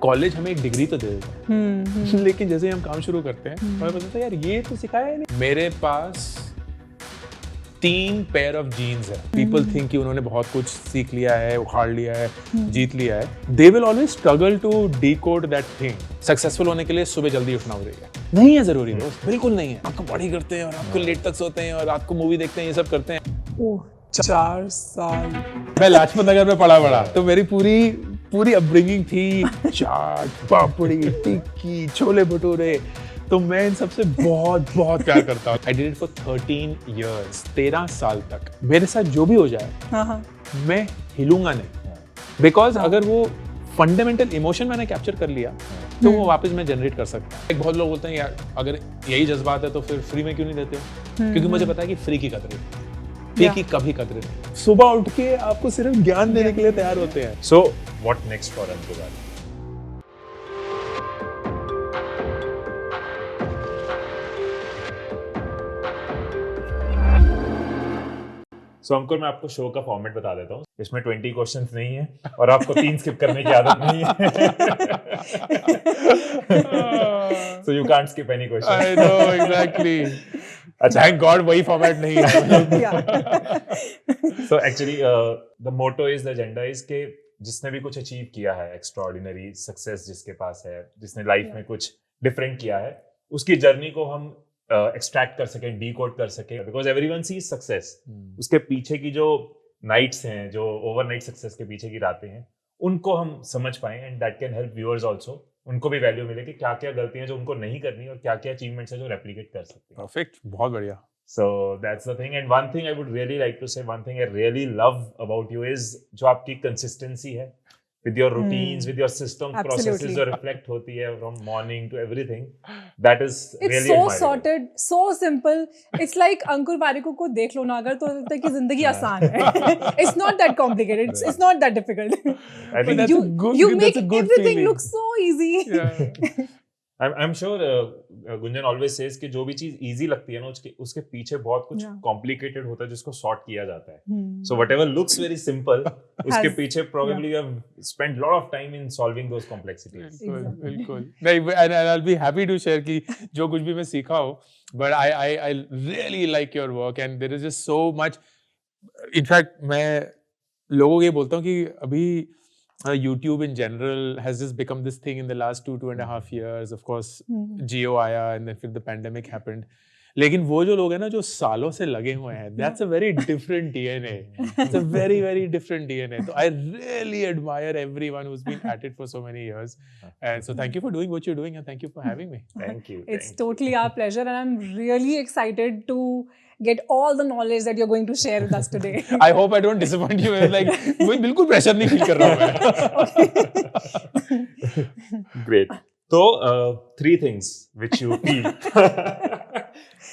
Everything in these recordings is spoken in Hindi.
कॉलेज हमें एक डिग्री तो दे देता है लेकिन जैसे ही हम काम शुरू करते हैं हमें पता चलता है यार ये तो सिखाया ही नहीं। मेरे पास 3 पेयर ऑफ जीन्स है। पीपल थिंक कि उन्होंने बहुत कुछ सीख लिया है, उखाड़ लिया है, जीत लिया है। They will always struggle to decode that thing. Successful होने के लिए सुबह जल्दी उठना होगा, नहीं है जरूरी दोस्त, बिल्कुल नहीं है। आपको बॉडी करते हैं और आपको लेट तक सोते हैं और रात को मूवी देखते हैं, ये सब करते हैं। 4 साल मैं लाजपत नगर में पला बड़ा, तो मेरी पूरी अपब्रिंगिंग थी चाट, पापड़ी, टिक्की, छोले भटूरे। तो मैं इन सबसे बहुत प्यार करता हूँ। I did it for 13 years, 13 साल तक। मेरे साथ जो भी हो जाए मैं हिलूंगा नहीं, बिकॉज अगर वो फंडामेंटल इमोशन मैंने कैप्चर कर लिया तो वो वापस मैं जनरेट कर सकता हूँ। बहुत लोग बोलते हैं यार अगर यही जज्बात है तो फिर फ्री में क्यों नहीं देते हो? क्योंकि मुझे पता है कि फ्री की कदर है, फ्री की कभी कदर नहीं। सुबह उठ के आपको सिर्फ ज्ञान देने के लिए तैयार होते हैं। So what next for Ankur Wari? So अंकुर, मैं आपको शो का फॉर्मेट बता देता हूँ। इसमें 20 क्वेश्चंस नहीं है और आपको 3 स्किप करने की आदत नहीं है। So you can't skip any question. I know exactly. अच्छा, Thank God वही फॉर्मेट नहीं है। So actually the motto is, the agenda is कि जिसने भी कुछ अचीव किया है, एक्स्ट्राऑर्डिनरी सक्सेस जिसके पास है, जिसने लाइफ में कुछ डिफरेंट किया है, उसकी जर्नी को हम एक्सट्रैक्ट कर सके, डीकोड कर सके। बिकॉज एवरीवन सीज सक्सेस, उसके पीछे की जो नाइट्स हैं, जो ओवरनाइट सक्सेस के पीछे की रातें हैं, उनको हम समझ पाएं and that can help viewers also. उनको भी वैल्यू मिले कि क्या क्या गलतियां जो उनको नहीं करनी और क्या क्या अचीवमेंट्स है जो रेप्लिकेट कर सकते हैं। परफेक्ट, बहुत बढ़िया। So that's the thing, and one thing I would really like to say, one thing I really love about you is जो आपकी consistency है with your routines, with your system processes जो reflect होती है from morning to everything, that is really It's so admirable. sorted, so simple. It's like अंकुर वारिको को देख लो ना अगर तो लगता है कि जिंदगी आसान है। It's not that complicated. It's not that difficult. I think You make everything look so easy. Yeah. I'm sure Gunjan always says कि जो भी चीज easy लगती है ना उसके पीछे बहुत कुछ complicated होता है जिसको sort किया जाता है। So whatever looks very simple, उसके पीछे probably you have spent lot of time in solving those complexities. बिल्कुल नहीं, and I'll be happy to share कि जो कुछ भी मैं सीखा हो, but I really like your work and there is just so much. In fact मैं लोगों को ये बोलता हूँ कि अभी YouTube in general has just become this thing in the last 2.5 years. Of course, Jio आया and then फिर the pandemic happened. लेकिन वो जो लोग हैं ना जो सालों से लगे हुए हैं, that's a very different DNA. It's a very different DNA. So I really admire everyone who's been at it for so many years. And so thank you for doing what you're doing and thank you for having me. Thank you. It's totally our pleasure and I'm really excited to get all the knowledge that you're going to share with us today. I hope I don't disappoint you. Like मैं बिल्कुल pressure नहीं feel कर रहा हूँ मैं. Great. So 3 things which you feel.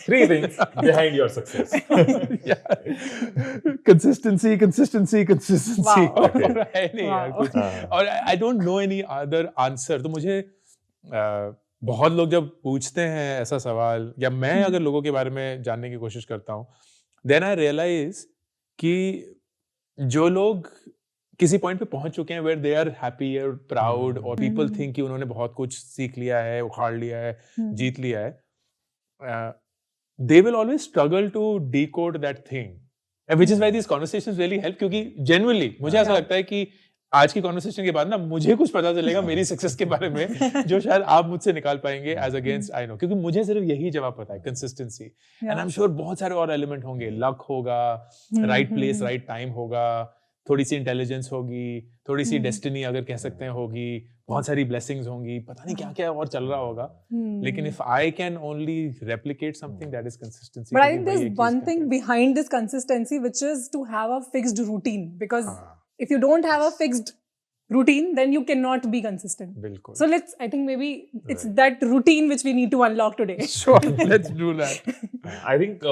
3 things behind your success. Consistency. Wow. और है नहीं यार कुछ। और I don't know any other answer. तो मुझे बहुत लोग जब पूछते हैं ऐसा सवाल या मैं अगर लोगों के बारे में जानने की कोशिश करता हूँ, then I realize कि जो लोग किसी पॉइंट पे पहुंच चुके हैं where they are happy or proud or people think कि उन्होंने बहुत कुछ सीख लिया है, उखाड़ लिया है, जीत लिया है, they will always struggle to decode that thing, which is why these conversations really help. क्योंकि genuinely मुझे ऐसा लगता है कि आज की कॉन्वर्सेशन के बाद ना मुझे कुछ पता चलेगा मेरी सक्सेस के बारे में जो शायद आप मुझसे निकाल पाएंगे एज अगेंस्ट आई नो, क्योंकि मुझे सिर्फ यही जवाब पता है, consistency. And I am sure बहुत सारे और एलिमेंट होंगे, लक होगा, राइट प्लेस राइट टाइम होगा, थोड़ी सी इंटेलिजेंस होगी, थोड़ी सी डेस्टिनी अगर कह सकते हैं होगी, बहुत सारी ब्लेसिंग्स होंगी, पता नहीं क्या क्या और चल रहा होगा। लेकिन if I can only replicate something that is consistency. But I think there's one thing behind this consistency which is to have a fixed routine, because if you don't have a fixed routine then you cannot be consistent. बिल्कुल। So I think maybe it's that routine which we need to unlock today. Sure, let's do that. I think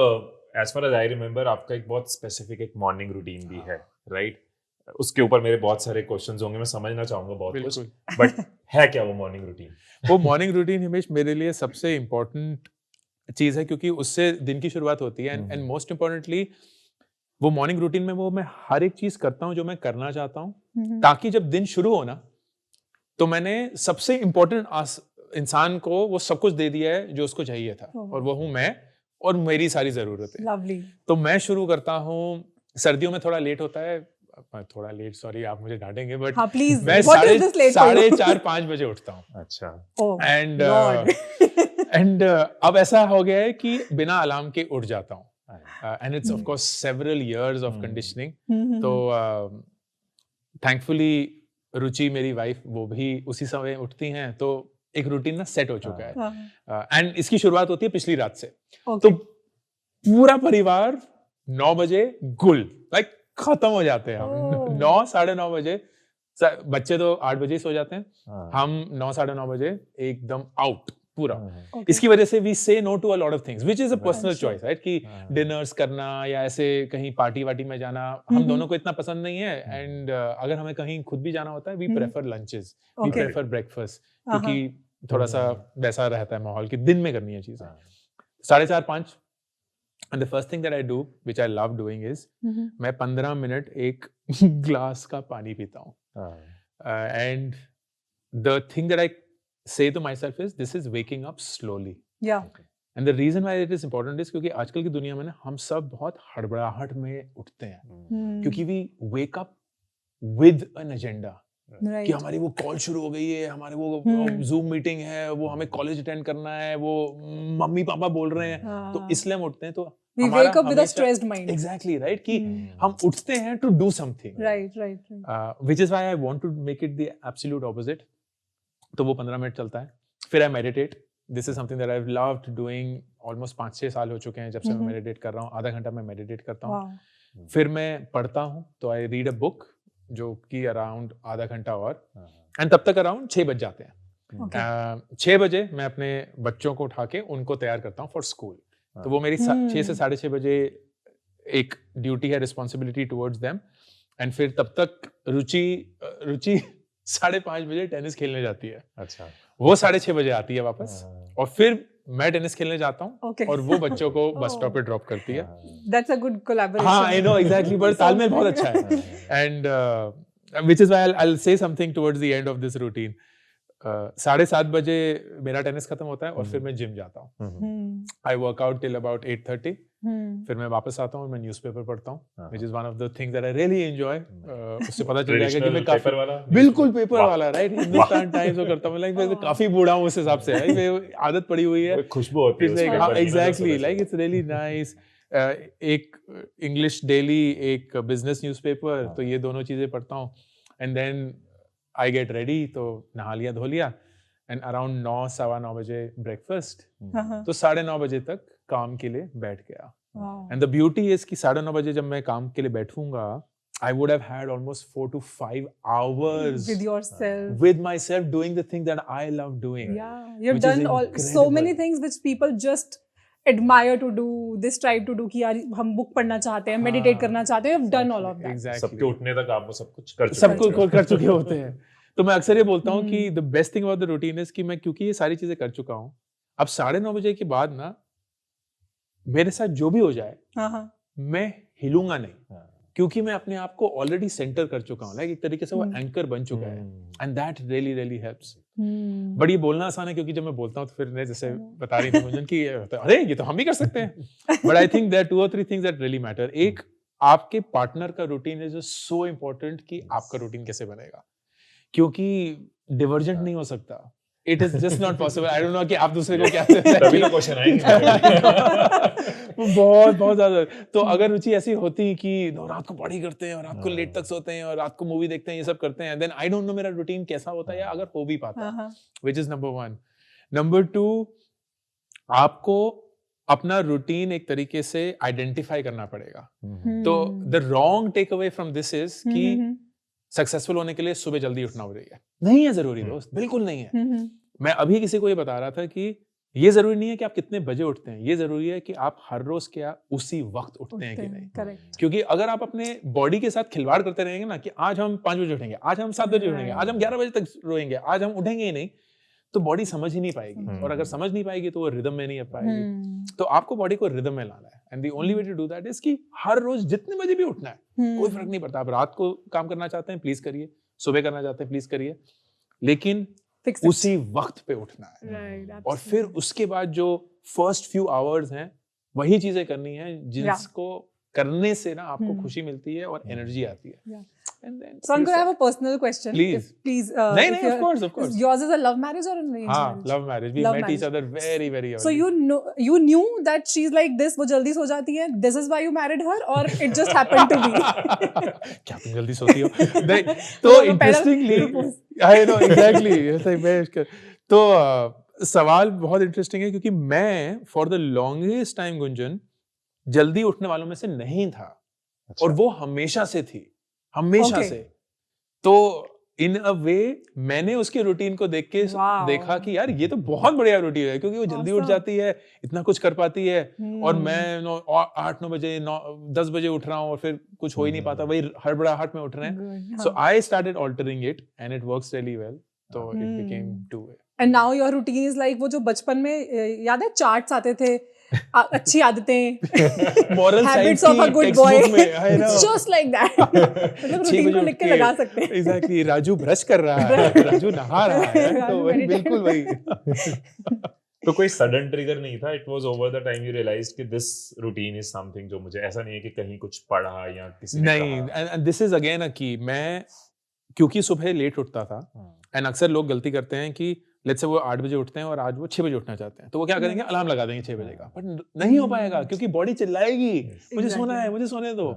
as far as I remember आपका एक बहुत स्पेसिफिक एक मॉर्निंग रूटीन भी है, राइट? उसके ऊपर मेरे बहुत सारे क्वेश्चंस होंगे, मैं समझना चाहूंगा बहुत कुछ, बट है क्या वो मॉर्निंग रूटीन? वो मॉर्निंग रूटीन हिमेश मेरे लिए सबसे इम्पोर्टेंट चीज है, क्योंकि उससे दिन की शुरुआत होती है एंड मोस्ट इम्पोर्टेंटली वो मॉर्निंग रूटीन में वो मैं हर एक चीज करता हूँ जो मैं करना चाहता हूँ, ताकि जब दिन शुरू हो ना तो मैंने सबसे इम्पोर्टेंट इंसान को वो सब कुछ दे दिया है जो उसको चाहिए था, और वो हूँ मैं और मेरी सारी जरूरतें। Lovely. तो मैं शुरू करता हूँ, सर्दियों में थोड़ा लेट होता है, थोड़ा लेट, सॉरी आप मुझे डांटेंगे, बट हाँ, please. मैं What is this late for you? 4:30-5 बजे उठता हूँ। अच्छा। Oh, and God. एंड अब ऐसा हो गया है कि बिना अलार्म के उठ जाता हूँ, and it's of course several years of conditioning. तो थैंकफुली रुचि मेरी वाइफ, वो भी उसी समय उठती हैं, तो एक रूटीन ना सेट हो चुका है। एंड इसकी शुरुआत होती है पिछली रात से। Okay. तो पूरा परिवार 9 बजे गुल, लाइक खत्म हो जाते हैं हम। 9 साढ़े 9 बजे, बच्चे तो 8 बजे ही सो जाते हैं, हम 9 साढ़े 9 बजे एकदम आउट पूरा। Okay. इसकी वजह से we say no to a lot of things which is a personal Sure. Choice, right? कि डिनर्स करना या ऐसे कहीं पार्टी वार्टी में जाना हम दोनों को इतना पसंद नहीं है, एंड अगर हमें कहीं खुद भी जाना होता है, we prefer lunches, we Okay. Prefer breakfast, क्योंकि थोड़ा सा वैसा रहता है माहौल कि दिन में करनी है चीजें। 4:30-5, and the first thing that I do, which I love doing, is मैं 15 मिनट एक ग्लास का पानी पीता हूँ, and the thing that I say to myself is this is waking up slowly. Yeah. And the reason why it is important is क्योंकि आजकल की दुनिया में ना हम सब बहुत हड़बड़ाहट में उठते हैं, क्योंकि we wake up with an agenda, Right. कि हमारी वो कॉल शुरू हो गई है, हमारे वो जूम मीटिंग है, वो हमें कॉलेज अटेंड करना है, वो मम्मी पापा बोल रहे हैं, तो इसलिए हम उठते हैं। तो We wake up with a stressed mind. Exactly, right? कि हम उठते हैं to do something. Right. Which is why I want to make it the absolute opposite. तो वो 15 मिनट चलता है, फिर I meditate. This is something that I've loved doing almost 5-6 साल हो चुके हैं जब से मैं मेडिटेट कर रहा हूँ। आधा घंटा मैं मेडिटेट करता हूँ, फिर मैं पढ़ता हूँ, तो I read a book जो कि अराउंड आधा घंटा और, एंड तब तक अराउंड 6 बज जाते हैं। 6 बजे मैं अपने बच्चों को उठा के उनको तैयार करता हूँ फॉर स्कूल। तो वो मेरी 6 से 6:30 बजे एक ड्यूटी है, रिस्पॉन्सिबिलिटी टुवर्ड्स देम, एंड फिर तब तक रुचि 5:30 बजे टेनिस खेलने जाती है। अच्छा। वो 6:30 बजे आती है वापस, और फिर मैं टेनिस खेलने जाता हूँ, Okay. और वो बच्चों को बस स्टॉप पे ड्रॉप करती है। That's a good collaboration. हाँ, I know exactly, but तालमेल बहुत अच्छा है, and which is why I'll say something towards the end of this routine. 7:30 बजे मेरा टेनिस खत्म होता है, और फिर मैं जिम जाता हूँ। I work out till about 8:30. फिर मैं वापस आता हूँ और मैं न्यूज़पेपर पढ़ता हूँ, which is one of the things that I really enjoy. उससे पता चल जाएगा कि मैं काफी बिल्कुल पेपर वाला, राइट? हिंदुस्तान टाइम्स वो करता हूँ, लाइक मैं काफी बूढ़ा हूँ उस हिसाब से, राइट? मैं आदत पड़ी हुई है, खुशबू होती है उसमें। हाँ, exactly, like it's really nice. एक इंग्लिश डेली, एक बिजनेस न्यूज़पेपर, तो ये दोनों चीजें पढ़ता हूँ, and then I get ready, तो नहा लिया धो लिया, एंड अराउंड 9 सवा 9 बजे ब्रेकफास्ट, तो 9:30 बजे तक काम के लिए बैठ गया। एंड द ब्यूटी इज कि 9:30 बजे जब मैं काम के लिए बैठूंगा, I would have had almost 4 to 5 hours with yourself, with myself, doing the thing that I love doing. Yeah, you've which is done so many things which people just admire to do. They strive to do कि यार हम बुक पढ़ना चाहते हैं, meditate करना चाहते हैं. You've done all of that. Exactly. सबके उठने तक आप वो सब कुछ कर चुके सब कुछ कर चुके होते हैं। तो मैं अक्सर ये बोलता हूँ कि the best thing about the routine is कि मैं क्योंकि ये सारी चीजें कर चुका हूँ, अब 9:30 बजे के बाद ना मेरे साथ जो भी हो जाए, मैं हिलूंगा नहीं, क्योंकि मैं अपने आप को ऑलरेडी सेंटर कर चुका हूँ, लाइक एक तरीके से वो एंकर बन चुका है, and that really really helps. But ये बोलना आसान है, क्योंकि जब मैं बोलता हूँ तो फिर मैं जैसे बता रही थी मुझे कि अरे ये तो हम भी कर सकते हैं, but I think there 2 or 3 things that really matter. एक, आपके पार्टनर का रूटीन इज सो इम्पोर्टेंट कि आपका रूटीन कैसे बनेगा, क्योंकि डिवर्जेंट नहीं हो सकता। It is just not possible. I don't know कि आप दूसरे को क्या तभी तो क्वेश्चन आएंगे। बहुत ज्यादा। तो अगर रुचि ऐसी होती कि रात को पढ़ाई करते हैं और रात को लेट तक सोते हैं और रात को मूवी देखते हैं, ये सब करते हैं, then I don't know मेरा रूटीन कैसा होता है या अगर हो भी पाता, which is number 1. Number 2, आपको अपना रूटीन एक तरीके से आइडेंटिफाई करना पड़ेगा। तो the wrong takeaway from this is कि सक्सेसफुल होने के लिए सुबह जल्दी उठना हो रही है, नहीं है जरूरी दोस्त, बिल्कुल नहीं है। मैं अभी किसी को ये बता रहा था कि ये जरूरी नहीं है कि आप कितने बजे उठते हैं, ये जरूरी है कि आप हर रोज क्या उसी वक्त उठते हैं कि नहीं। Correct. क्योंकि अगर आप अपने बॉडी के साथ खिलवाड़ करते रहेंगे ना कि आज हम 5 बजे उठेंगे, आज हम 7 बजे उठेंगे, आज हम 11 बजे तक रोएंगे, आज हम उठेंगे ही नहीं, तो बॉडी समझ ही नहीं पाएगी, और अगर समझ नहीं पाएगी तो वो रिदम में नहीं आ पाएगी। तो आपको बॉडी को रिदम में लाना है, and the only way to do that is कि हर रोज जितने बजे भी उठना है, कोई फर्क नहीं पड़ता। आप रात को काम करना चाहते हैं प्लीज करिए, सुबह करना चाहते हैं प्लीज करिए, लेकिन Fix it. उसी वक्त पे उठना है। Right, और फिर उसके बाद जो फर्स्ट फ्यू आवर्स हैं वही चीजें करनी है जिसको करने से ना आपको खुशी मिलती है और एनर्जी आती है। Yeah. And then So I'm you going to start- have a personal question. Please. Please. नहीं, if of course. Yours is a love marriage or an arranged हाँ, marriage? love marriage. We Love met each marriage. other very early. So you knew that she's like this, वो जल्दी सो जाती है. This is why you married her, or it just happened to be? क्या तुम जल्दी सोती हो? नहीं, तो interestingly, I know exactly. ऐसा ही मैं इसका तो सवाल बहुत इंटरेस्टिंग है क्योंकि मैं for the longest time Gunjan जल्दी उठने वालों में से नहीं था और वो हमेशा से थी, हमेशा से। तो इन अ वे मैंने उसके रूटीन को देख के देखा कि यार ये तो बहुत बढ़िया रूटीन है क्योंकि वो जल्दी उठ जाती है, इतना कुछ कर पाती है और मैं 8-9 बजे 10 बजे उठ रहा हूँ और फिर कुछ हो ही नहीं पाता, वही हड़बड़ाहट में उठ रहे हैं। So I started altering it and it works really well, तो it became to way. And now your routine is like वो जो बचपन में याद है चार्ट्स आते थे, अच्छी आदतें, moral habits science of a की good boy, textbook में, I know. it's just like that. मतलब रूटीन को लिख के लगा सकते हैं। Exactly, राजू ब्रश कर रहा है, राजू नहा रहा है, तो वही बिल्कुल वही। तो कोई सडन ट्रिगर नहीं था, it was over the time you realised कि दिस रूटीन इज समथिंग जो मुझे, ऐसा नहीं है कि कहीं कुछ पढ़ा या किसी ने नहीं, and this is again a की, मैं क्योंकि सुबह लेट उठता था एंड अक्सर लोग गलती करते हैं कि लेट्स से वो 8 बजे उठते हैं और आज वो 6 बजे उठना चाहते हैं, तो वो क्या करेंगे, अलार्म लगा देंगे 6 बजे का, बट नहीं हो पाएगा क्योंकि बॉडी चिल्लाएगी, मुझे सोना है, मुझे सोने दो।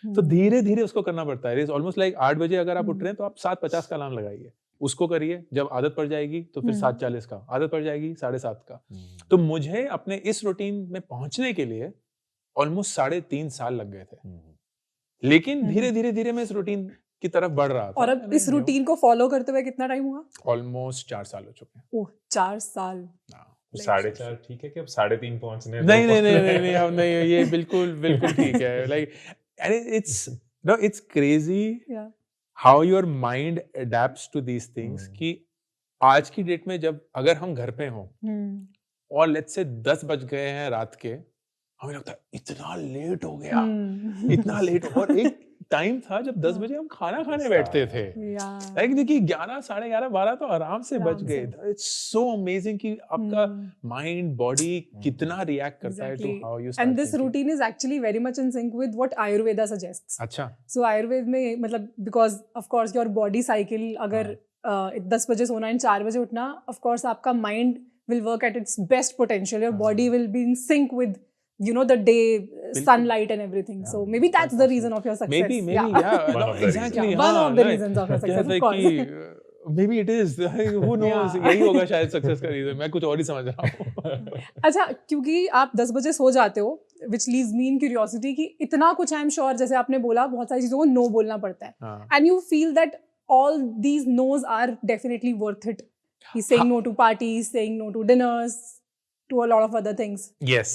तो धीरे धीरे उसको करना पड़ता है। इट्स ऑलमोस्ट लाइक 8 बजे अगर आप उठ रहे हैं तो आप 7:50 का अलार्म लगाइए, उसको करिए, जब आदत पड़ जाएगी तो फिर 7:40 का, आदत पड़ जाएगी 7:30 का। तो मुझे अपने इस रूटीन में पहुंचने के लिए ऑलमोस्ट 3.5 साल लग गए थे, लेकिन धीरे धीरे धीरे मैं इस रूटीन की तरफ बढ़ रहा था। और अब इस रूटीन को फॉलो करते हुए कितना टाइम हुआ? ऑलमोस्ट 4 साल हो चुके हैं। ओह, 4 साल। 4.5 ठीक है कि अब 3.5 पहुंचने? नहीं, अब नहीं, ये बिल्कुल ठीक है। Like it's crazy how your mind adapts to these things कि आज की डेट में जब अगर हम घर पे हों और लेट्स से 10 बज गए हैं रात के, हमें लगता है इतना लेट हो गया, इतना लेट। और एक टाइम था जब 10 बजे हम खाना खाने बैठते थे, लाइक देखिए 11, 11:30, 12 तो आराम से बच गए। इट्स सो अमेजिंग कि आपका माइंड बॉडी कितना रिएक्ट करता है to how you start. And this routine is actually very much in sync with what Ayurveda suggests. अच्छा, सो आयुर्वेद में मतलब because of course your body cycle, अगर 10 बजे सोना एंड 4 बजे उठना, ऑफ कोर्स आपका mind will work at its best potential, your body will be in sync with the day, sunlight and everything. So maybe that's the reason of your success. Maybe, yeah. One of the exactly. reasons. One of the reasons of your success, of course. Maybe it is. Who knows? यही होगा शायद सक्सेस का रीजन। मैं कुछ और ही समझ रहा हूँ। अच्छा, क्योंकि आप 10 बजे सो जाते हो, which leaves me in curiosity कि इतना कुछ I'm sure, जैसे आपने बोला, बहुत सारी चीजों को no बोलना पड़ता है, and you feel that all these no's are definitely worth it. He's saying no to parties, saying no to dinners, to a lot of other things. Yes.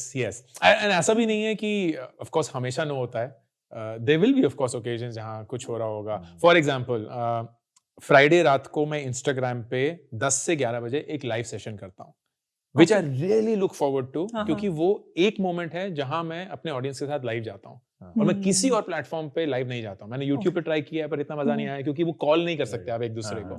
And ऐसा भी नहीं है कि of course हमेशा no होता है। There will be of course occasions जहाँ कुछ हो रहा होगा। For example, फ्राइडे रात को मैं इंस्टाग्राम पे 10 से 11 बजे एक लाइव सेशन करता हूँ, which I really look forward to, क्योंकि वो एक मोमेंट है जहाँ मैं अपने ऑडियंस के साथ लाइव जाता हूँ और मैं किसी और प्लेटफॉर्म पे लाइव नहीं जाता हूँ। मैंने YouTube पे ट्राई किया है पर इतना मजा नहीं आया क्योंकि वो कॉल नहीं कर सकते आप एक दूसरे को।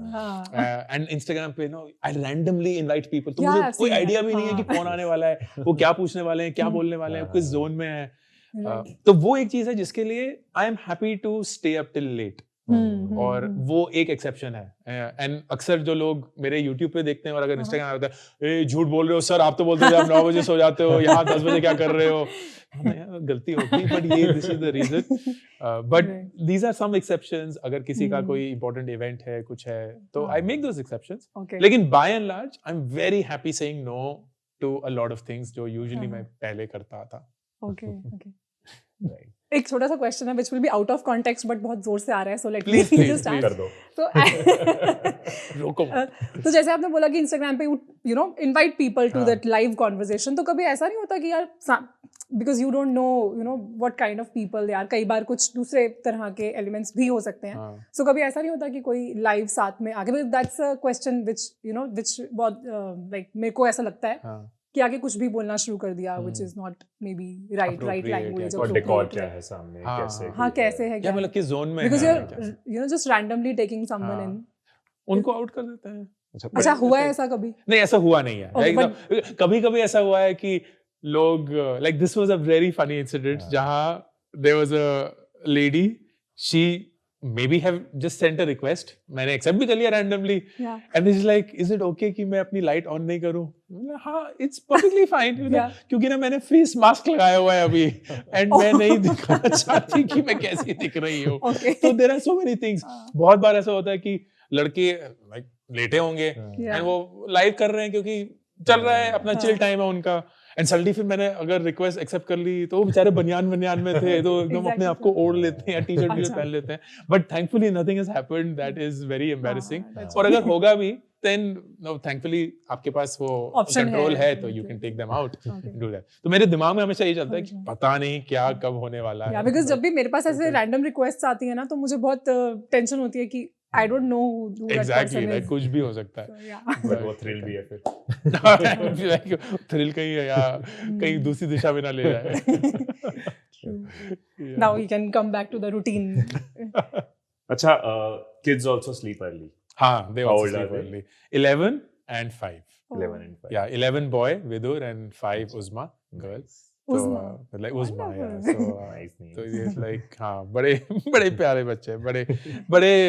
एंड इंस्टाग्राम पे आई रैंडमली इनवाइट पीपल, तो मुझे कोई आइडिया भी नहीं है कि कौन आने वाला है, वो क्या पूछने वाले हैं, क्या बोलने वाले हैं, किस जोन में है। तो वो एक चीज है जिसके लिए I am happy to stay up till late, और वो एक एक्सेप्शन है। एंड अक्सर जो लोग मेरे YouTube पे देखते हैं और अगर इंस्टाग्राम पे होता है, ए झूठ बोल रहे हो सर, आप तो बोलते थे आप 9 बजे सो जाते हो, यहाँ 10 बजे क्या कर रहे हो। गलती होगी, बट ये this is the reason. But these are some exceptions. अगर किसी का कोई इंपॉर्टेंट इवेंट है, कुछ है, तो आई मेक दोस एक्सेप्शंस। लेकिन by and large I am very happy saying no to a lot of things जो यूजुअली मैं पहले करता था। एक छोटा सा क्वेश्चन है which will be out of context but बहुत जोर से आ रहा है, so let me just ask. कर दो। रोको। तो जैसे आपने बोला कि Instagram पे you know invite people to that live conversation, तो कभी ऐसा नहीं होता कि यार because you don't know what kind of people they are, कई बार कुछ दूसरे तरह के elements भी हो सकते हैं, so कभी ऐसा नहीं होता कि कोई live साथ में आगे, that's a question which which बहुत like मेरे को ऐसा लगता है कि आगे कुछ भी बोलना शुरू कर दिया which is not maybe right language और डेकोर क्या है सामने, कैसे कैसे है, क्या मतलब किस जोन में because you're just randomly taking someone in. उनको आउट कर देते हैं। अच्छा हुआ है ऐसा कभी? नहीं, ऐसा हुआ नहीं है। Okay, Like, कभी-कभी ऐसा हुआ है कि लोग like this was a very funny incident जहाँ there was a lady, she maybe have just sent a request, मैंने accept भी कर लिया randomly, Yeah. and she's like, is it okay कि मैं अपनी light on नहीं करूँ? हाँ, it's perfectly fine, you know, Yeah. क्योंकि ना मैंने face mask लगाया हुआ है अभी, and मैं नहीं दिखाना चाहती कि मैं कैसी दिख रही हूँ। Okay. So there are so many things. बहुत बार ऐसा होता है कि लड़के like लेटे होंगे Yeah. एंड वो लाइव कर रहे हैं क्योंकि चल रहा है, अपना चिल टाइम है उनका, एंड सडनली फिर मैंने अगर रिक्वेस्ट एक्सेप्ट कर ली तो वो बेचारे बनियान में थे, तो एकदम अपने आप को ओढ़ लेते हैं, टी-शर्ट भी पहन लेते हैं, but thankfully nothing has happened that is very embarrassing. that's और अगर होगा भी देन नो, थैंकफुली आपके पास वो Option कंट्रोल है, है तो you can take them out, do that. तो मेरे दिमाग में हमेशा ये चलता है कि पता नहीं क्या कब होने वाला है। बिकॉज जब भी मेरे पास ऐसे रैंडम रिक्वेस्ट आती है ना तो मुझे बहुत टेंशन होती है कि I don't know who that exactly, person like is. कुछ भी हो सकता है। But वो थ्रिल भी है फिर। थ्रिल कहीं है या कहीं दूसरी दिशा में ना ले जाए। Now we can come back to the routine. अच्छा, kids also sleep early. हाँ, they How also old are sleep they? early. 11 and 5. 11 and 5. Yeah, 11 boy Vidur and 5 Uzma girl. So, Uzma. like Uzma, yeah. Wonderful. So, Nice name. तो ये like हाँ, बड़े बड़े प्यारे बच्चे, बड़े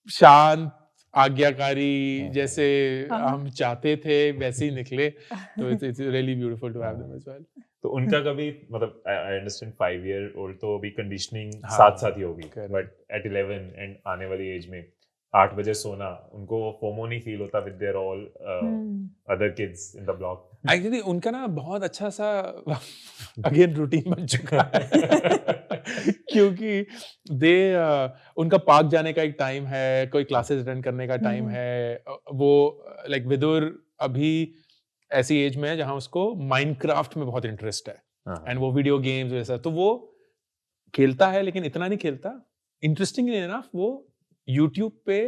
शांत, आज्ञाकारी, जैसे हम चाहते थे वैसे ही निकले, तो it's really beautiful to have them as well. तो उनका कभी मतलब आई अंडरस्टैंड 5-year-old तो अभी कंडीशनिंग हाँ, साथ ही होगी, correct. बट एट 11 एंड आने वाली एज में 8 बजे सोना, उनको फोमो नहीं फील होता with their all other kids in the block? Actually उनका ना बहुत अच्छा सा अगेन रूटीन बन चुका है क्योंकि उनका पार्क जाने का एक टाइम है, कोई क्लासेस अटेंड करने का टाइम है, वो लाइक विदुर अभी ऐसी एज में है जहां उसको माइनक्राफ्ट में बहुत इंटरेस्ट है एंड वो वीडियो गेम्स वैसा, तो वो खेलता है लेकिन इतना नहीं खेलता। इंटरेस्टिंगली इनफ वो यूट्यूब पे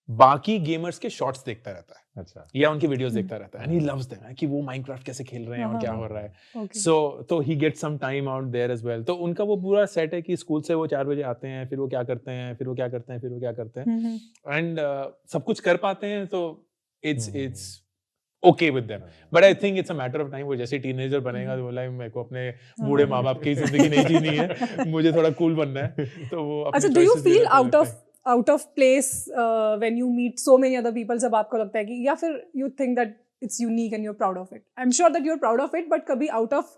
बाकी गेमर्स के शॉर्ट्स देखता रहता है, अच्छा, या उनकी वीडियोस देखता रहता है, एंड ही लव्स देम कि वो माइनक्राफ्ट कैसे खेल रहे हैं और क्या हो रहा है। Okay. सो तो he get some time out there as well. तो उनका वो पूरा सेट है कि स्कूल से वो 4 बजे आते हैं, फिर वो क्या करते हैं, फिर वो क्या करते हैं, फिर वो क्या करते हैं, एंड सब कुछ कर पाते हैं, तो it's okay with them. But I think it's a matter of time, वो जैसे टीनेजर बनेगा तो बोला मेरे को अपने बूढ़े माँ बाप की जिंदगी नहीं जीनी है, मुझे थोड़ा कूल बनना है, तो वो अच्छा, do you feel out of place when you meet so many other people, जब आपको लगता है कि, या फिर you think that it's unique and you are proud of it? I am sure that you are proud of it, but कभी आउट ऑफ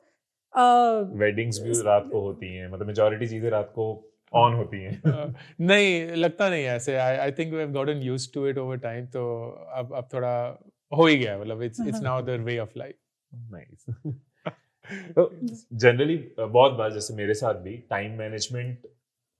वेडिंग्स भी रात को होती हैं, मतलब मेजॉरिटी चीजें रात को ऑन होती हैं। नहीं, लगता नहीं है ऐसे। I think we have gotten used to it over time, तो अब थोड़ा हो ही गया, मतलब it's now the way of life. Nice. तो जनरली बहुत बार, जैसे मेरे साथ भी, टाइम मैनेजमेंट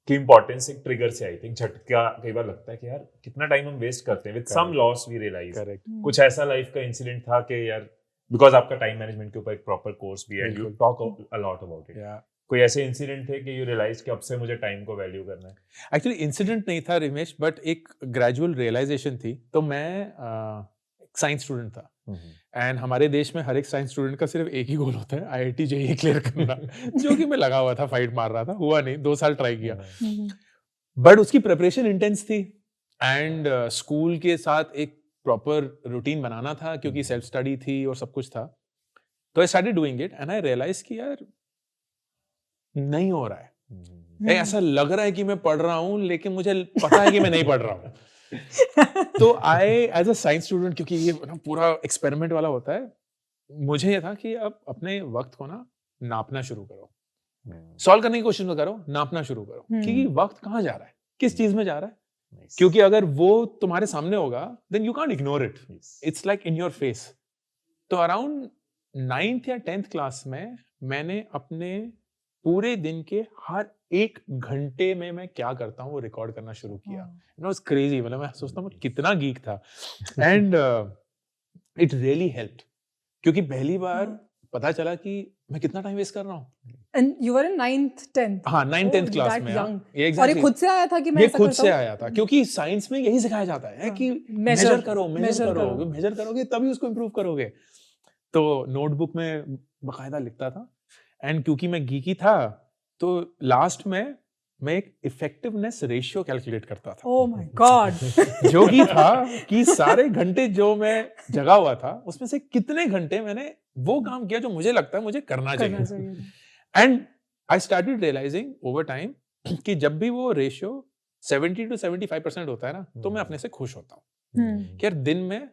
की इंपॉर्टेंस एक ट्रिगर से आई थिंक झटका कई बार लगता है कि यार कितना टाइम हम वेस्ट करते हैं, with some loss we realise. Correct. कुछ ऐसा लाइफ का इंसिडेंट था कि यार, बिकॉज आपका टाइम मैनेजमेंट के ऊपर एक प्रॉपर कोर्स भी है, you talk a lot about it, कोई ऐसे इंसिडेंट थे कि यू रियलाइज कि अब से मुझे टाइम को वैल्यू करना है? एक्चुअली इंसिडेंट नहीं था रिमेश, बट एक ग्रेजुअल रियलाइजेशन थी। तो मैं साइंस स्टूडेंट था, एंड हमारे देश में हर एक साइंस स्टूडेंट का सिर्फ एक ही गोल होता है, IIT JEE क्लियर करना, जो कि मैं लगा हुआ था, फाइट मार रहा था, हुआ नहीं, 2 साल ट्राई किया, बट उसकी प्रिपरेशन इंटेंस थी, एंड स्कूल के साथ एक प्रॉपर रूटीन बनाना था क्योंकि सेल्फ स्टडी थी और सब कुछ था। तो I started doing it and I realise कि यार नहीं हो रहा है, ऐसा लग रहा है कि मैं पढ़ रहा हूँ लेकिन मुझे पता है कि मैं नहीं पढ़ रहा हूँ। तो I as a science student, क्योंकि ये ना पूरा एक्सपेरिमेंट वाला होता है, मुझे ये था कि अब अपने वक्त को ना नापना शुरू करो, सॉल्व करने की कोशिश मत करो, नापना शुरू करो कि वक्त कहाँ जा रहा है, किस चीज में जा रहा है। क्योंकि अगर वो तुम्हारे सामने होगा then you can't ignore it, it's like in your face. तो अराउंड 9th या 10th क्लास में मैंने अपने पूरे दिन के हर 1 घंटे में मैं क्या करता हूँ वो रिकॉर्ड करना शुरू किया। इट वाज क्रेजी, मतलब मैं सोचता हूँ कितना गीक था, एंड इट रियली हेल्प्ड, क्योंकि पहली बार पता चला कि मैं कितना टाइम वेस्ट कर रहा हूँ। And you were in 9th 10th? हाँ, 9th 10th क्लास में। और ये खुद से आया था कि मैं ये ऐसा खुद करता से हूँ? आया था, क्योंकि साइंस में यही सिखाया जाता है कि मेजर करो, मेजर करोगे तभी उसको इम्प्रूव करोगे। तो नोटबुक में बकायदा लिखता था, एंड क्योंकि मैं गीकी था तो लास्ट में मैं एक इफेक्टिवनेस रेशियो कैलकुलेट करता था, Oh my God. जो कि था कि सारे घंटे जो मैं जगा हुआ था उसमें से कितने घंटे मैंने वो काम किया जो मुझे लगता है मुझे करना करना चाहिए। चाहिए। And I started realising over time कि जब भी वो रेशियो 70 to 75% होता है ना, तो मैं अपने से खुश होता हूँ कि यार दिन में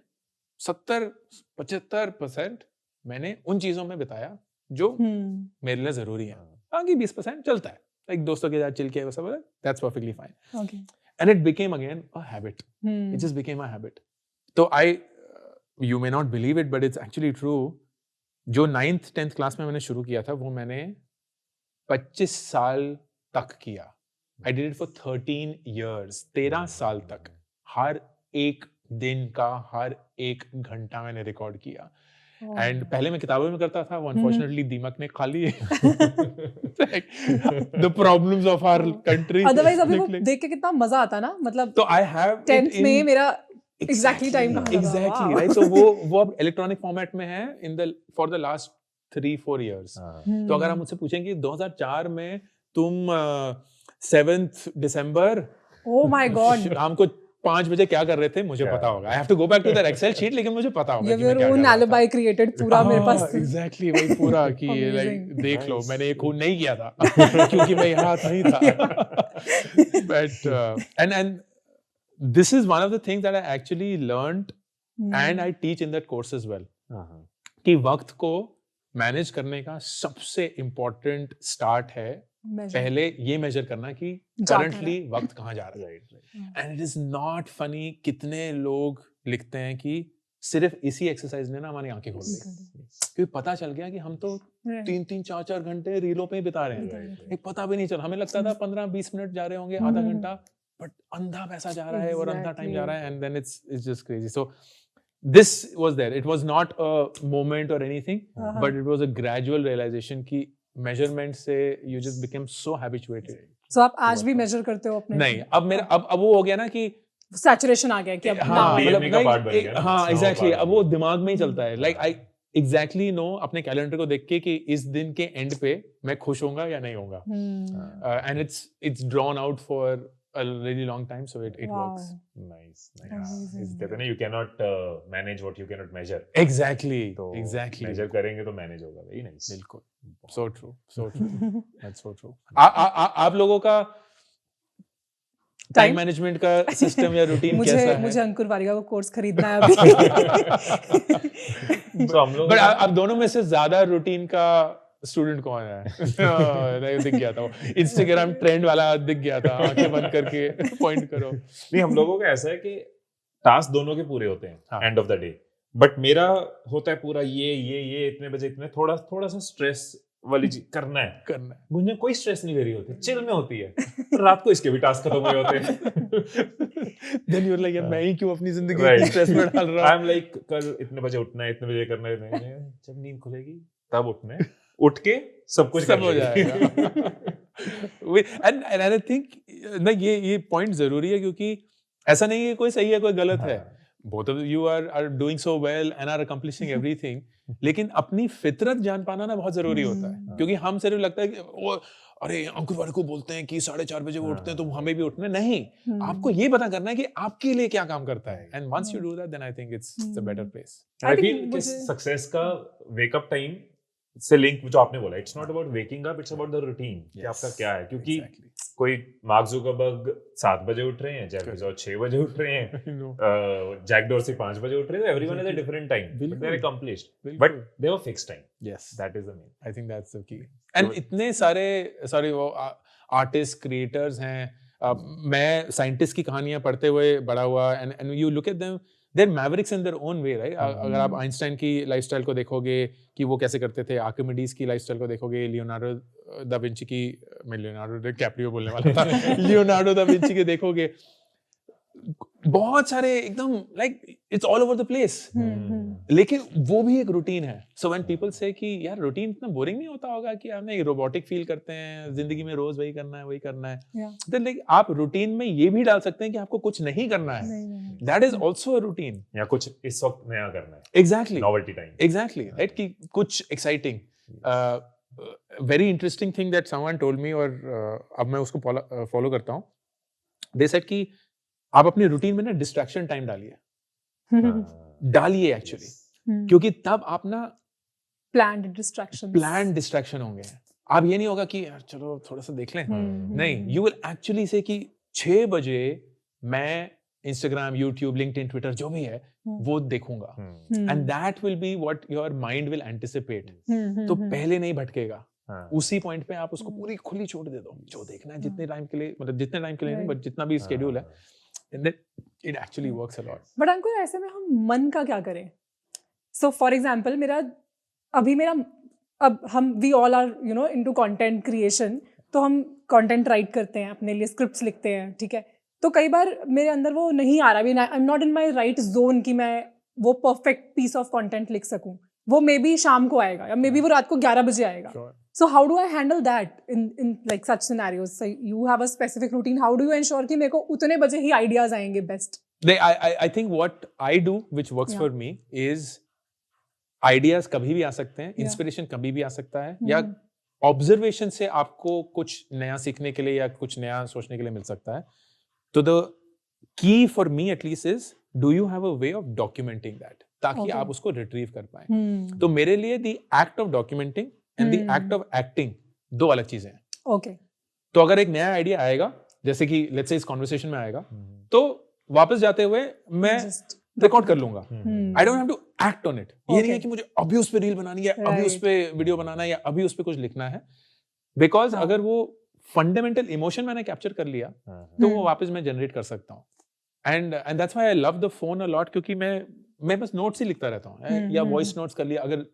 70-75% मैंने उन चीजों में बिताया जो मेरे लिए जरूरी है, बाकी 20% चलता है, लाइक दोस्तों के साथ चिल किया सब, that's perfectly fine. Okay. And it became again a habit, it just became a habit. तो I, you may not believe it but it's actually true, जो 9th 10th क्लास में मैंने शुरू किया था वो मैंने 25 साल तक किया। I did it for 13 years, 13 साल तक, हर एक दिन का हर एक घंटा मैंने रिकॉर्ड किया। एंड पहले मैं किताबों में करता था, वो अनफॉर्चुनेटली दीमक ने खा लिए the problems of our country. Otherwise अभी वो देख के कितना मजा आता ना, मतलब तो आई हैव 10th में मेरा एग्जैक्टली टाइम कहाँ था? Exactly Wow. राइट। तो वो अब इलेक्ट्रॉनिक फॉर्मेट में है in the for the last 3-4 years। तो अगर आप मुझसे पूछेंगे 2004 में तुम 7th December Oh my God. शाम को 5 बजे क्या कर रहे थे मुझे पता होगा। I have to go back to that Excel sheet, लेकिन मुझे पता होगा You कि have मैं क्या your own कर रहा था। alibi created पूरा मेरे पास। एग्जैक्टली वही पूरा कि लाइक Amazing. देख लो मैंने ये खून नहीं किया था क्योंकि मैं यहाँ नहीं था। But and this is one of the things that I actually learned and I teach in that course as well, कि वक्त को मैनेज करने का सबसे इम्पोर्टेंट स्टार्ट है पहले ये मेजर करना कि करंटली वक्त कहाँ जा रहा है। And it is not funny, कितने लोग लिखते हैं कि सिर्फ इसी एक्सरसाइज ने ना हमारी आंखें खोल दी, क्योंकि पता चल गया कि हम तो 3-3 4-4 घंटे रीलों पे ही बिता रहे हैं, एक पता भी नहीं चला। हमें लगता था 15-20 मिनट जा रहे होंगे, आधा घंटा, बट अंधा पैसा जा रहा है और अंधा टाइम जा रहा है, and then it's just crazy. So this was there, it was not a moment or anything, but it was a gradual realization कि measurement से you just became so habituated। So आप आज भी मेजर करते हो अपने? नहीं, अब मेरा अब वो हो गया ना कि सैचुरेशन आ गया कि अब हाँ मतलब मतलब का part बन गया ना, हाँ it's now एग्जैक्टली, part अब बन वो गया। दिमाग में ही चलता है। लाइक आई एग्जैक्टली नो अपने कैलेंडर को देख के कि इस दिन के एंड पे मैं खुश होऊंगा या नहीं होऊंगा, and it's drawn out for a really long time, so it works। Nice। Amazing. इस कहते हैं ना, you cannot manage what you cannot measure। Exactly, तो exactly। measure करेंगे तो manage होगा। Very nice। बिल्कुल, so true, so true, that's so true। आप लोगों का टाइम मैनेजमेंट का सिस्टम या रूटीन कैसा है? मुझे अंकुर वारिगा को कोर्स खरीदना है अभी। So हम लोग बट आप दोनों में से ज्यादा रूटीन का स्टूडेंट कौन है? नहीं दिख गया था वो इंस्टाग्राम ट्रेंड वाला, दिख गया था, आंखें बंद करके पॉइंट करो। नहीं, हम लोगों का ऐसा है कि टास्क दोनों के पूरे होते हैं end of the day, but मेरा होता है पूरा ये इतने बजे इतने, थोड़ा सा स्ट्रेस वाली चीज करना है। मुझे कोई स्ट्रेस नहीं ले रही होती, चिल में होती है। रात को इसके भी टास्क खत्म हुए होते हैं। देन यू आर लाइक यार मैं ही क्यों अपनी जिंदगी में स्ट्रेस में डाल रहा हूं? आई एम लाइक कल इतने बजे उठना है, इतने बजे करना है, जब नींद खुलेगी तब उठना है, उठ के सब कुछ सब हो जाएगा। एंड आई थिंक ना ये पॉइंट जरूरी है, क्योंकि ऐसा नहीं है कोई सही है कोई गलत है। Both of you are doing so well and are accomplishing everything, लेकिन अपनी फितरत जान पाना ना बहुत जरूरी होता है। क्योंकि हम सिर्फ लगता है कि वो अरे अंकुर वाले को बोलते हैं कि 4:30 बजे वो उठते हैं तो हमें भी उठना है। नहीं, आपको ये पता करना है कि आपके लिए क्या काम करता है, and once you do that then I think it's a better place. I feel कि सक्सेस का वेकअप टाइम से लिंक जो आपने बोला, it's not about waking up, it's about the routine कि आपका क्या है। क्योंकि कोई मार्क जुकरबर्ग 7 बजे उठ रहे हैं, जेफ बेजोस 6 बजे उठ रहे हैं, जैक डोर्सी 5 बजे उठ रहे हैं, everyone has a different time, but they are accomplished, but they have fixed time. Yes, that is the main, I think that's the key. And इतने सारे वो आर्टिस्ट क्रिएटर्स हैं। मैं साइंटिस्ट की कहानियां पढ़ते हुए बड़ा हुआ, and you look at them, they're mavericks in their own way, right? अगर आप आइंस्टाइन की लाइफस्टाइल को देखोगे कि वो कैसे करते थे, आर्किमिडीज की लाइफस्टाइल को देखोगे, लियोनार्डो दा विंची की, मैं लियोनार्डो डिकैप्रियो बोलने वाला था, लियोनार्डो दा विंची के देखोगे, बहुत सारे एकदम like it's all over the place, लेकिन वो भी एक रूटीन है। सो व्हेन पीपल से कि यार रूटीन इतना बोरिंग नहीं होता होगा कि आपने रोबोटिक फील करते हैं, जिंदगी में रोज वही करना है, तो लाइक आप रूटीन में ये भी डाल सकते हैं कि आपको कुछ नहीं करना है, that is also a routine, या कुछ इस वक्त नया करना है। Exactly, novelty time, exactly, right, कि कुछ exciting. very interesting thing that someone told me, और अब मैं उसको follow करता हूँ. They said कि आप अपनी रूटीन में ना डिस्ट्रैक्शन टाइम डालिए एक्चुअली, क्योंकि तब आप ना प्लान्ड डिस्ट्रैक्शन होंगे. आप ये नहीं होगा कि यार चलो थोड़ा सा देख लें. नहीं, यू विल एक्चुअली से कि 6 बजे मैं इंस्टाग्राम, यूट्यूब, लिंक्डइन, ट्विटर जो भी है वो देखूंगा, and that will be what your mind will anticipate. तो पहले नहीं भटकेगा, उसी पॉइंट पे आप उसको पूरी खुली छूट दे दो, जो देखना है जितने टाइम के लिए, मतलब जितने टाइम के लिए नहीं, बट जितना भी स्केड्यूल है, and it actually works a lot. But Ankur ऐसे में हम मन का क्या करें? सो फॉर एग्जांपल अब हम we all are you know into content creation, तो हम कंटेंट राइट करते हैं, अपने लिए स्क्रिप्ट्स लिखते हैं, ठीक है. तो कई बार मेरे अंदर वो नहीं आ रहा, I am not in my right zone कि मैं वो परफेक्ट पीस ऑफ कंटेंट लिख सकूं. वो मे बी शाम को आएगा या मे बी वो रात को 11 बजे आएगा. So how do I handle that in like such scenarios? So you have a specific routine. How do you ensure कि मेरे को उतने बजे ही ideas आएंगे best? I think what I do, which works for me, is ideas कभी भी आ सकते हैं, inspiration कभी भी आ सकता है, या observation से आपको कुछ नया सीखने के लिए या कुछ नया सोचने के लिए मिल सकता है. तो the key for me at least is, do you have a way of documenting that? ताकि आप उसको retrieve कर पाएं. तो मेरे लिए the act of documenting and the act of acting दो अलग चीजें हैं. Okay. तो अगर एक नया आइडिया आएगा, जैसे कि let's say इस कॉन्वर्सेशन में आएगा, तो वापस जाते हुए मैं रिकॉर्ड कर लूंगा. I don't have to act on it. ये नहीं है कि मुझे अभी उस पे रील बनानी है, अभी उस पे वीडियो बनाना है, या अभी उस पे कुछ लिखना है. बिकॉज अगर वो फंडामेंटल इमोशन मैंने कैप्चर कर लिया, तो वो वापस मैं जनरेट कर सकता हूँ. And that's why I love the phone a lot, क्योंकि मैं बस नोट्स ही लिखता रहता हूँ, या वॉइस नोट्स कर लिया अगर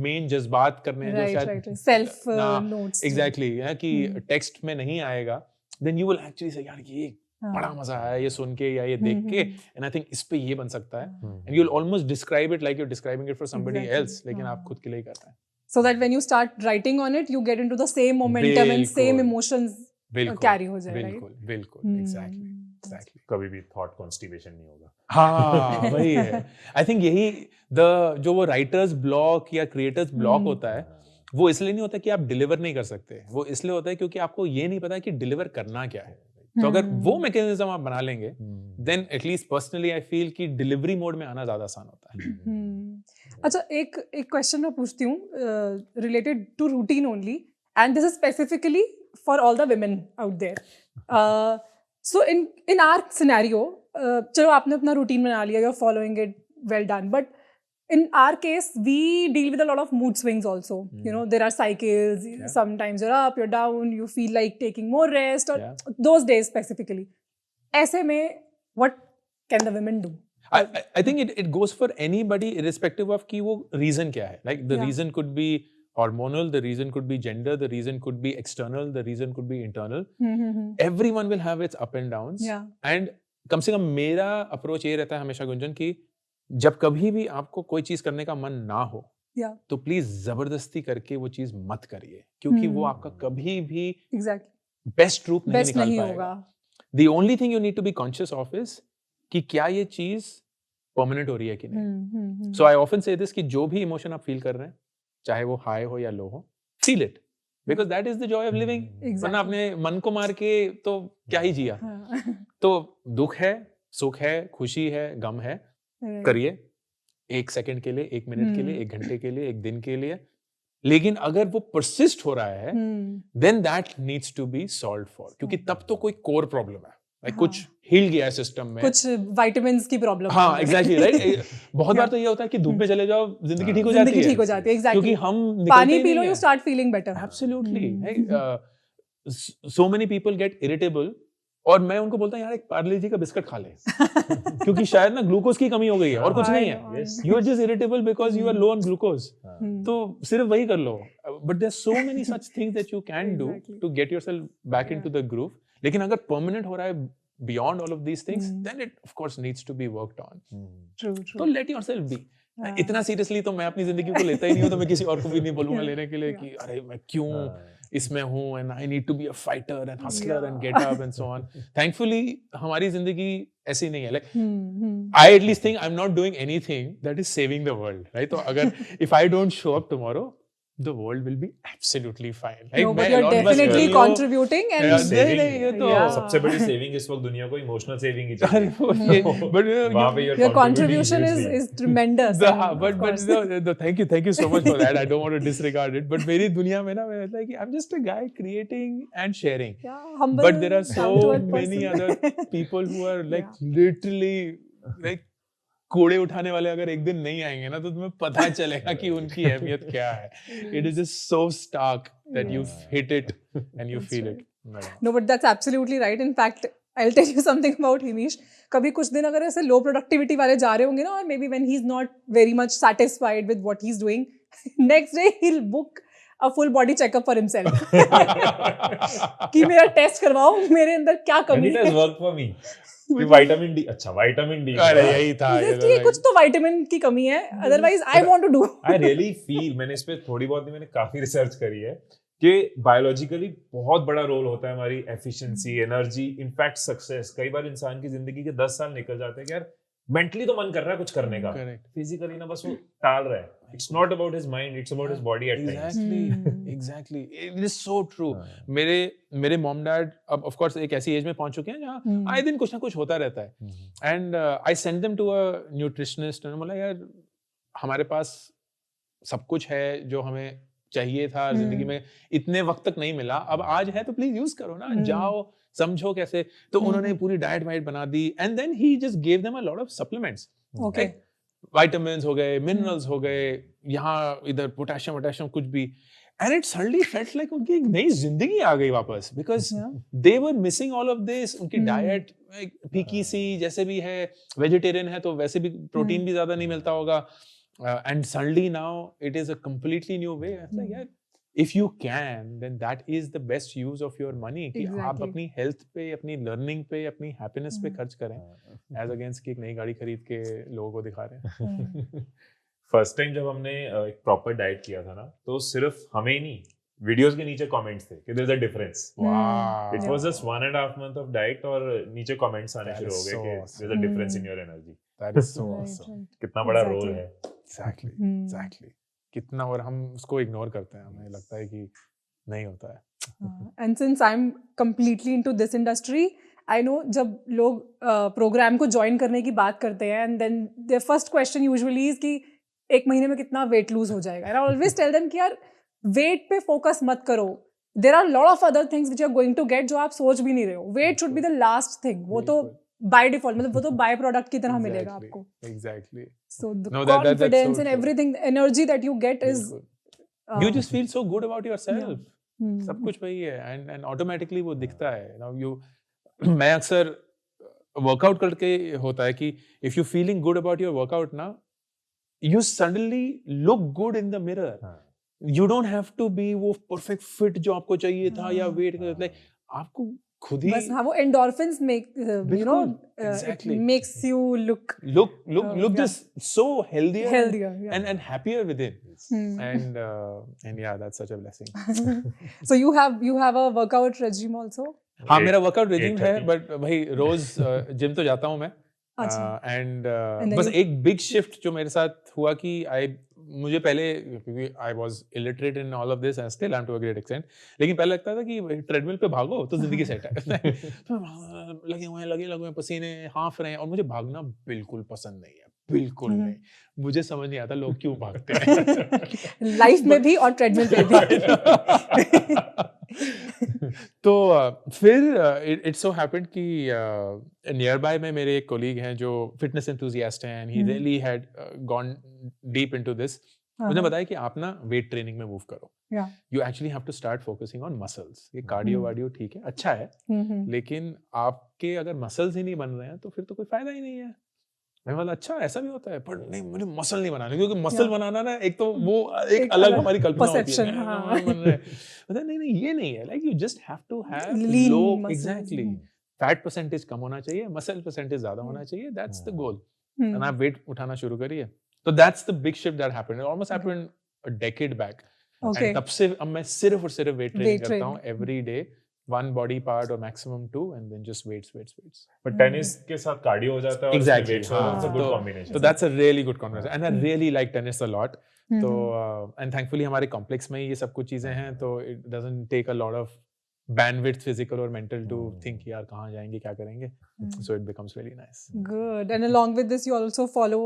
मेन जज्बात करने हैं, जो शायद सेल्फ नोट्स एग्जैक्टली है कि टेक्स्ट में नहीं आएगा, देन यू विल एक्चुअली से यार ये बड़ा मजा आया ये सुन के या ये देख के, एंड आई थिंक इस पे ये बन सकता है, and you will almost describe it like you are describing it for somebody else, लेकिन आप खुद के लिए कर रहे हैं. So that when you start writing on it, you get into the same momentum and same emotions carry हो जाए, right? बिल्कुल, exactly. कभी भी थॉट कॉन्स्टिपेशन नहीं होगा. हाँ, वही है. आई थिंक यही जो वो राइटर्स ब्लॉक या क्रिएटर्स ब्लॉक होता है, वो इसलिए नहीं होता कि आप डिलीवर नहीं कर सकते, वो इसलिए होता है क्योंकि आपको ये नहीं पता कि डिलीवर करना क्या है. तो अगर वो मैकेनिज्म आप बना लेंगे, then at least personally I feel कि डिलीवरी मोड में आना ज्यादा आसान होता है. अच्छा, एक क्वेश्चन मैं पूछती हूँ related to routine only, and this is specifically for all the women out there. So in our scenario, चलो आपने अपना रूटीन बना लिया, you are following it, well done, but in our case we deal with a lot of mood swings also. You know, there are cycles, sometimes you're up, you're down, you feel like taking more rest, or those days specifically. ऐसे में what can the women do? I think it goes for anybody irrespective of कि वो reason क्या है. Like the reason could be hormonal, the reason could be gender, the reason could be external, the reason could be internal. Everyone will have its up and downs. And कम से कम मेरा approach ये रहता है हमेशा गुंजन कि जब कभी भी आपको कोई चीज करने का मन ना हो, तो प्लीज जबरदस्ती करके वो चीज मत करिए, क्योंकि वो आपका कभी भी बेस्ट रूप नहीं निकाल पाएगा. The only thing you need to be conscious of is कि क्या ये चीज परमानेंट हो रही है कि नहीं. So I often say this कि जो भी इमोशन आप फील कर रहे हैं, चाहे वो हाई हो या लो हो, feel it, because that is the joy of living. वरना अपने मन को मार के तो क्या ही जिया. तो दुख है, सुख है, खुशी है, गम है, करिए 1 सेकंड के लिए, 1 मिनट के लिए, 1 घंटे के लिए, 1 दिन के लिए. लेकिन अगर वो परसिस्ट हो रहा है, then that needs to be solved for, क्योंकि तब तो कोई कोर प्रॉब्लम है, like कुछ हिल गया है सिस्टम में, कुछ विटामिन्स की प्रॉब्लम. हाँ, एग्जैक्टली, राइट. बहुत बार तो ये होता है कि धूप में चले जाओ, जिंदगी ठीक हो जाती है. एग्जैक्टली, क्योंकि हम पानी P low, you start feeling better. Absolutely. So many people get irritable, और मैं उनको बोलता हूँ यार एक पार्ले जी का बिस्किट खा ले, क्योंकि शायद ना ग्लूकोज की कमी हो गई है और कुछ नहीं है. You are just irritable because you are low on glucose. तो सिर्फ वही कर लो. But there are so many such things that you can do to get yourself back into the groove. लेकिन अगर परमानेंट हो रहा है beyond all of these things, then it of course needs to be worked on. True. So let yourself be. इतना सीरियसली तो मैं अपनी जिंदगी को लेता ही नहीं हूँ, तो मैं किसी और को भी नहीं बोलूंगा लेने के लिए कि अरे मैं क्यों इसमें हूँ, and I need to be a fighter and hustler and get up and so on. Thankfully हमारी जिंदगी ऐसी नहीं है. Like I at least think I'm not doing anything that is saving the world, right? तो अगर if I don't show up tomorrow, the world will be absolutely fine. No, but मैं you're Elon Musk definitely नहीं हूँ। contributing and Yeah, Saving, नहीं, ये तो- Yeah. सबसे बड़ी सेविंग इस वक्त दुनिया को इमोशनल सेविंग ही अरे चाहिए। वो ये- but वहाँ पे your contribution is tremendous. the, and but of course. thank you so much for that. I don't want to disregard it. But मेरी दुनिया में ना मैं like I'm just a guy creating and sharing. Yeah, humble, But there are so down-to-earth many person. other people who are like literally like कूड़े उठाने वाले अगर एक दिन नहीं आएंगे ना तो तुम्हें पता चलेगा कि उनकी अहमियत क्या है. It is just so stark that you hit it and you feel it. No, but that's absolutely right. In fact, I'll tell you something about Himish. कभी कुछ दिन अगर ऐसे low productivity वाले जा रहे होंगे ना, or maybe when he's not very much satisfied with what he's doing, next day he'll book a full body checkup for himself. कि मेरा टेस्ट करवाओ, मेरे अंदर क्या कमी And it है. has worked for me. कि विटामिन डी, अच्छा विटामिन डी, अरे यही था. Just कि कुछ तो विटामिन की कमी है. Otherwise, I want to do. I really feel, मैंने इस पे थोड़ी बहुत नहीं, मैंने काफी रिसर्च करी है कि बायोलॉजिकली बहुत बड़ा रोल होता है हमारी एफिशिएंसी, एनर्जी, इनफैक्ट सक्सेस. कई बार इंसान की जिंदगी के 10 साल निकल जाते हैं कि यार मेंटली तो मन कर रहा है कुछ करने का, Correct. फिजिकली ना बस वो टाल रहा है. It's not about his mind, it's about his body at times. Exactly. It is so true. मेरे मॉम डैड अब ऑफ कोर्स एक ऐसी एज में पहुंच चुके हैं जहाँ आए दिन कुछ ना कुछ होता रहता है. And I send them to a nutritionist और बोला यार हमारे पास सब कुछ है जो हमें चाहिए था जिंदगी में, इतने वक्त तक नहीं मिला, अब आज है तो प्लीज यूज करो ना, जाओ समझो कैसे. तो उन्होंने पूरी डाइट वाइट बना दी and then he just gave them a lot of supplements. Okay. Vitamins हो गए, मिनरल्स हो गए, यहाँ इधर पोटेशियम कुछ भी. And it suddenly felt like उनकी एक नई जिंदगी आ गई वापस, because they were missing all of this. उनकी डाइट फीकी सी जैसे भी है, वेजिटेरियन है तो वैसे भी प्रोटीन भी ज्यादा नहीं मिलता होगा. And suddenly now it is a completely new way. यार if you can, then that is the best use of your money कि आप अपनी हेल्थ पे, अपनी लर्निंग पे, अपनी हैप्पीनेस पे खर्च करें, एज अगेंस्ट कि एक नई गाड़ी खरीद के लोगों को दिखा रहे हैं. फर्स्ट टाइम जब हमने एक प्रॉपर डाइट किया था ना, तो सिर्फ हमें ही नहीं, वीडियोस के नीचे कमेंट्स थे कि there is a difference. Wow. It was just 1.5 month of diet और नीचे कमेंट्स आने शुरू हो गए कि there is a difference in your energy. That is so awesome. कितना बड़ा रोल है. Exactly. कितना, और हम उसको इग्नोर करते हैं, हमें लगता है कि नहीं होता है. And since I'm completely into this industry, I know जब लोग प्रोग्राम को ज्वाइन करने की बात करते हैं and then their first question usually is कि एक महीने में कितना weight lose हो जाएगा. And I always tell them कि यार weight पे focus मत करो. There are a lot of other things which you are going to get जो आप सोच भी नहीं रहे हो. Weight should be the last thing. वो तो by default, मतलब वो तो बाय प्रोडक्ट की तरह मिलेगा आपको. Exactly. So the No, that's confidence so and true. everything, the energy that you get is You just feel so good about yourself. Hmm. सब कुछ वही है, and automatically वो दिखता है. Now you, मैं अक्सर वर्कआउट करके होता है कि if you feeling good about your workout ना, you suddenly look good in the mirror. You don't have to be वो perfect fit जो आपको चाहिए था या weight like आपको खुद ही बस हाँ वो endorphins make you know exactly. it makes you look look just so healthier yeah. and happier within. And yeah, that's such a blessing. So you have a workout regime also? हाँ, मेरा वर्कआउट रेजिम है, बट भाई रोज जिम तो जाता हूँ मैं. एंड बस एक बिग शिफ्ट जो मेरे साथ हुआ कि मुझे पहले, क्योंकि I was illiterate in all of this and still I am to a great extent, लेकिन पहले लगता था कि ट्रेडमिल पे भागो तो जिंदगी सेट है. लगे हुए हैं पसीने, हाँफ रहे हैं, और मुझे भागना बिल्कुल पसंद नहीं है, बिल्कुल नहीं. मुझे समझ नहीं आता लोग क्यों भागते हैं लाइफ में भी और ट्रेडमिल पे भी. तो फिर इट सो हैपेंड कि नियर बाय में मेरे एक कोलीग हैं जो फिटनेस एंथुसियास्ट हैं, and he really had gone deep into this. मुझे बताया कि आप ना वेट ट्रेनिंग में मूव करो. You actually have to start focusing on muscles. ये कार्डियो वार्डियो ठीक है, अच्छा है, लेकिन आपके अगर मसल्स ही नहीं बन रहे हैं तो फिर तो कोई फायदा ही नहीं है. मैं बोला अच्छा ऐसा भी होता है, पर नहीं, मुझे मसल नहीं बनाना, क्योंकि मसल बनाना ना एक तो वो एक अलग हमारी कल्पना होती है. नहीं ये नहीं है. Like you just have to have low, exactly, fat percentage कम होना चाहिए, मसल परसेंटेज ज्यादा होना चाहिए. That's the goal. एंड आप वेट उठाना शुरू करिए. तो that's the big shift that happened. It almost happened a decade back. And तब से अब मैं सिर्फ और सिर्फ वेट ट्रेनिंग करता हूँ every day. one body part or maximum 2 and then just weights. But tennis के साथ कार्डियो हो जाता है और Exactly, weights हो जाता है, it's a good तो combination. that's a really good combination and I really like tennis a lot. तो and thankfully हमारे complex में ही ये सब कुछ चीजें हैं, तो it doesn't take a lot of bandwidth physical or mental to think यार कहाँ जाएंगे क्या करेंगे, so it becomes really nice. Good. And along with this, you also follow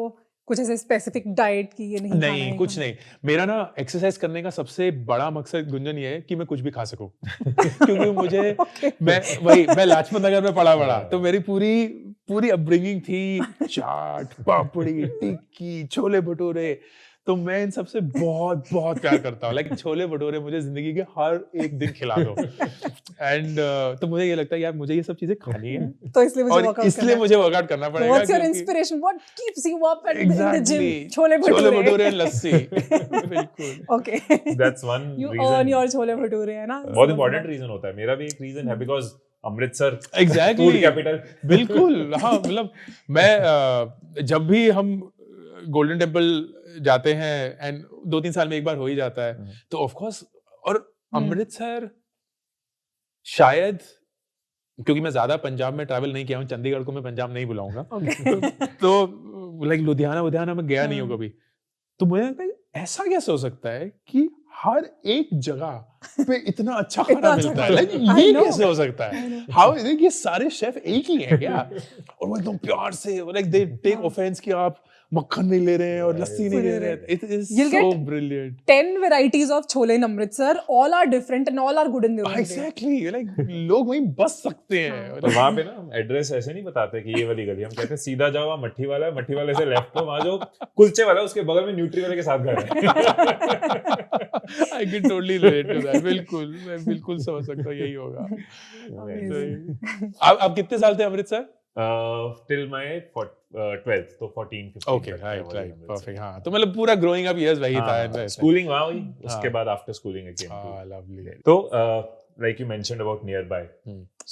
कुछ ऐसे स्पेसिफिक डाइट की ये नहीं खाना है, नहीं कुछ नहीं, मेरा ना एक्सरसाइज करने का सबसे बड़ा मकसद गुंजन ये है कि मैं कुछ भी खा सकूं क्योंकि मुझे मैं लाजपत नगर में पला बड़ा, तो मेरी पूरी अपब्रिंगिंग थी चाट पापड़ी टिक्की छोले भटूरे, तो मैं इन सबसे बहुत बहुत प्यार करता हूँ। लाइक छोले भटूरे मुझे जिंदगी के हर एक दिन खिला दो एंड तो मुझे ये लगता है यार मुझे ये सब चीजें खानी है, तो इसलिए मुझे वर्कआउट करना पड़ेगा। What's your inspiration? What keeps you up at in the gym? Chole bhature and लस्सी। बिल्कुल। Okay. That's one You reason. earn your chole bhature है ना? बहुत important reason होता है, मेरा भी एक reason है because Amritsar Exactly. Food capital. बिल्कुल, हाँ, मतलब मैं जब भी हम गोल्डन टेम्पल जाते हैं एंड 2-3 साल में एक बार हो ही जाता है, तो ऑफ कोर्स, और अमृतसर शायद क्योंकि मैं ज्यादा पंजाब में ट्रैवल नहीं किया हूँ, चंडीगढ़ को मैं पंजाब नहीं बुलाऊंगा, तो लाइक लुधियाना में गया नहीं हूँ कभी, तो मुझे लगता है ऐसा कैसे हो सकता है कि हर एक जगह पे इतना अच्छा खाना मिलता है, लाइक ये कैसे हो सकता है, हाउ इज इट, ये सारे शेफ एक ही हैं क्या, और वो एकदम प्यार से लाइक दे टेक ऑफेंस कि आप मक्खन नहीं ले रहे हैं और लस्सी नहीं ले रहे हैं, it is so brilliant. 10 varieties of chole in Amritsar, all are different and all are good in their own way. Exactly, like लोग वहीं बस सकते हैं। तो वहाँ पे ना हम एड्रेस ऐसे नहीं बताते कि ये वाली गली, हम कहते हैं सीधा जाओ, वहाँ मट्ठी वाला है, मट्ठी वाले से लेफ्ट लो, वहाँ जो कुलचे वाला है उसके बगल में न्यूट्री वाले के साथ घर है। I can totally relate to that. बिल्कुल, मैं बिल्कुल समझ सकता हूँ, यही होगा। आप कितने साल थे अमृतसर? Till my 12th, तो 14-15। Okay, right, perfect, हाँ, तो मतलब पूरा growing up years वही था। Schooling वहाँ हुई, उसके बाद after schooling again। Lovely। तो like you mentioned about nearby,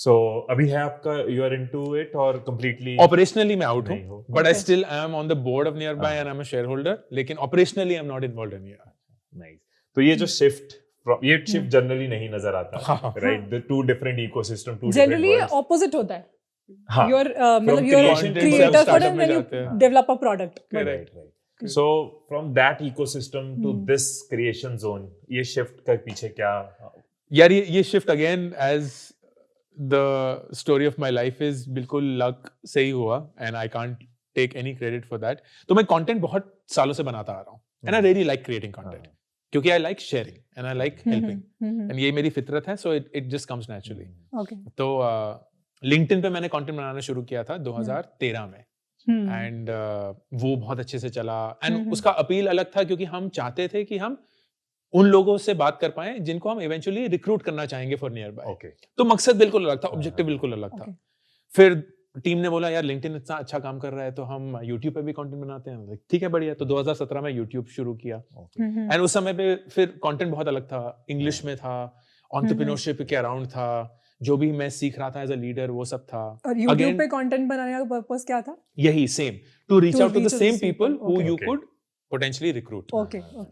so अभी है आपका, you are into it or completely? Operationally मैं out हूँ, but I still am on the board of nearby and I'm a shareholder, लेकिन operationally I'm not involved in it। Nice। तो ये जो shift generally नहीं नजर आता, right? The two different ecosystem, two generally different worlds। opposite होता है। हाँ, you're creator for it, then you develop a product। Right. So from that ecosystem to this creation zone, ये shift का पीछे क्या? यार ये shift again as the story of my life is बिल्कुल luck से ही हुआ and I can't take any credit for that। तो मैं content बहुत सालों से बनाता आ रहा हूँ and I really like creating content क्योंकि I like sharing and I like helping and ये मेरी फितरत है, so it just comes naturally। तो लिंक्डइन पे मैंने कंटेंट बनाना शुरू किया था 2013 में एंड वो बहुत अच्छे से चला एंड उसका अपील अलग था क्योंकि हम चाहते थे कि हम उन लोगों से बात कर पाएं जिनको हम इवेंचुअली रिक्रूट करना चाहेंगे फॉर नियर बाय। तो मकसद बिल्कुल अलग था, ऑब्जेक्टिव बिल्कुल अलग था। फिर टीम ने बोला यार लिंक्डइन इतना अच्छा काम कर रहा है तो हम यूट्यूब पे भी कंटेंट बनाते हैं, ठीक है बढ़िया। तो 2017 में यूट्यूब शुरू किया एंड उस समय पे फिर कंटेंट बहुत अलग था, इंग्लिश में था, एंटरप्रेन्योरशिप के अराउंड था, जो भी मैं सीख रहा था एज अ लीडर वो सब था। और YouTube पे कंटेंट बनाने का पर्पस क्या था? यही same, to reach out to the same people who you could potentially recruit.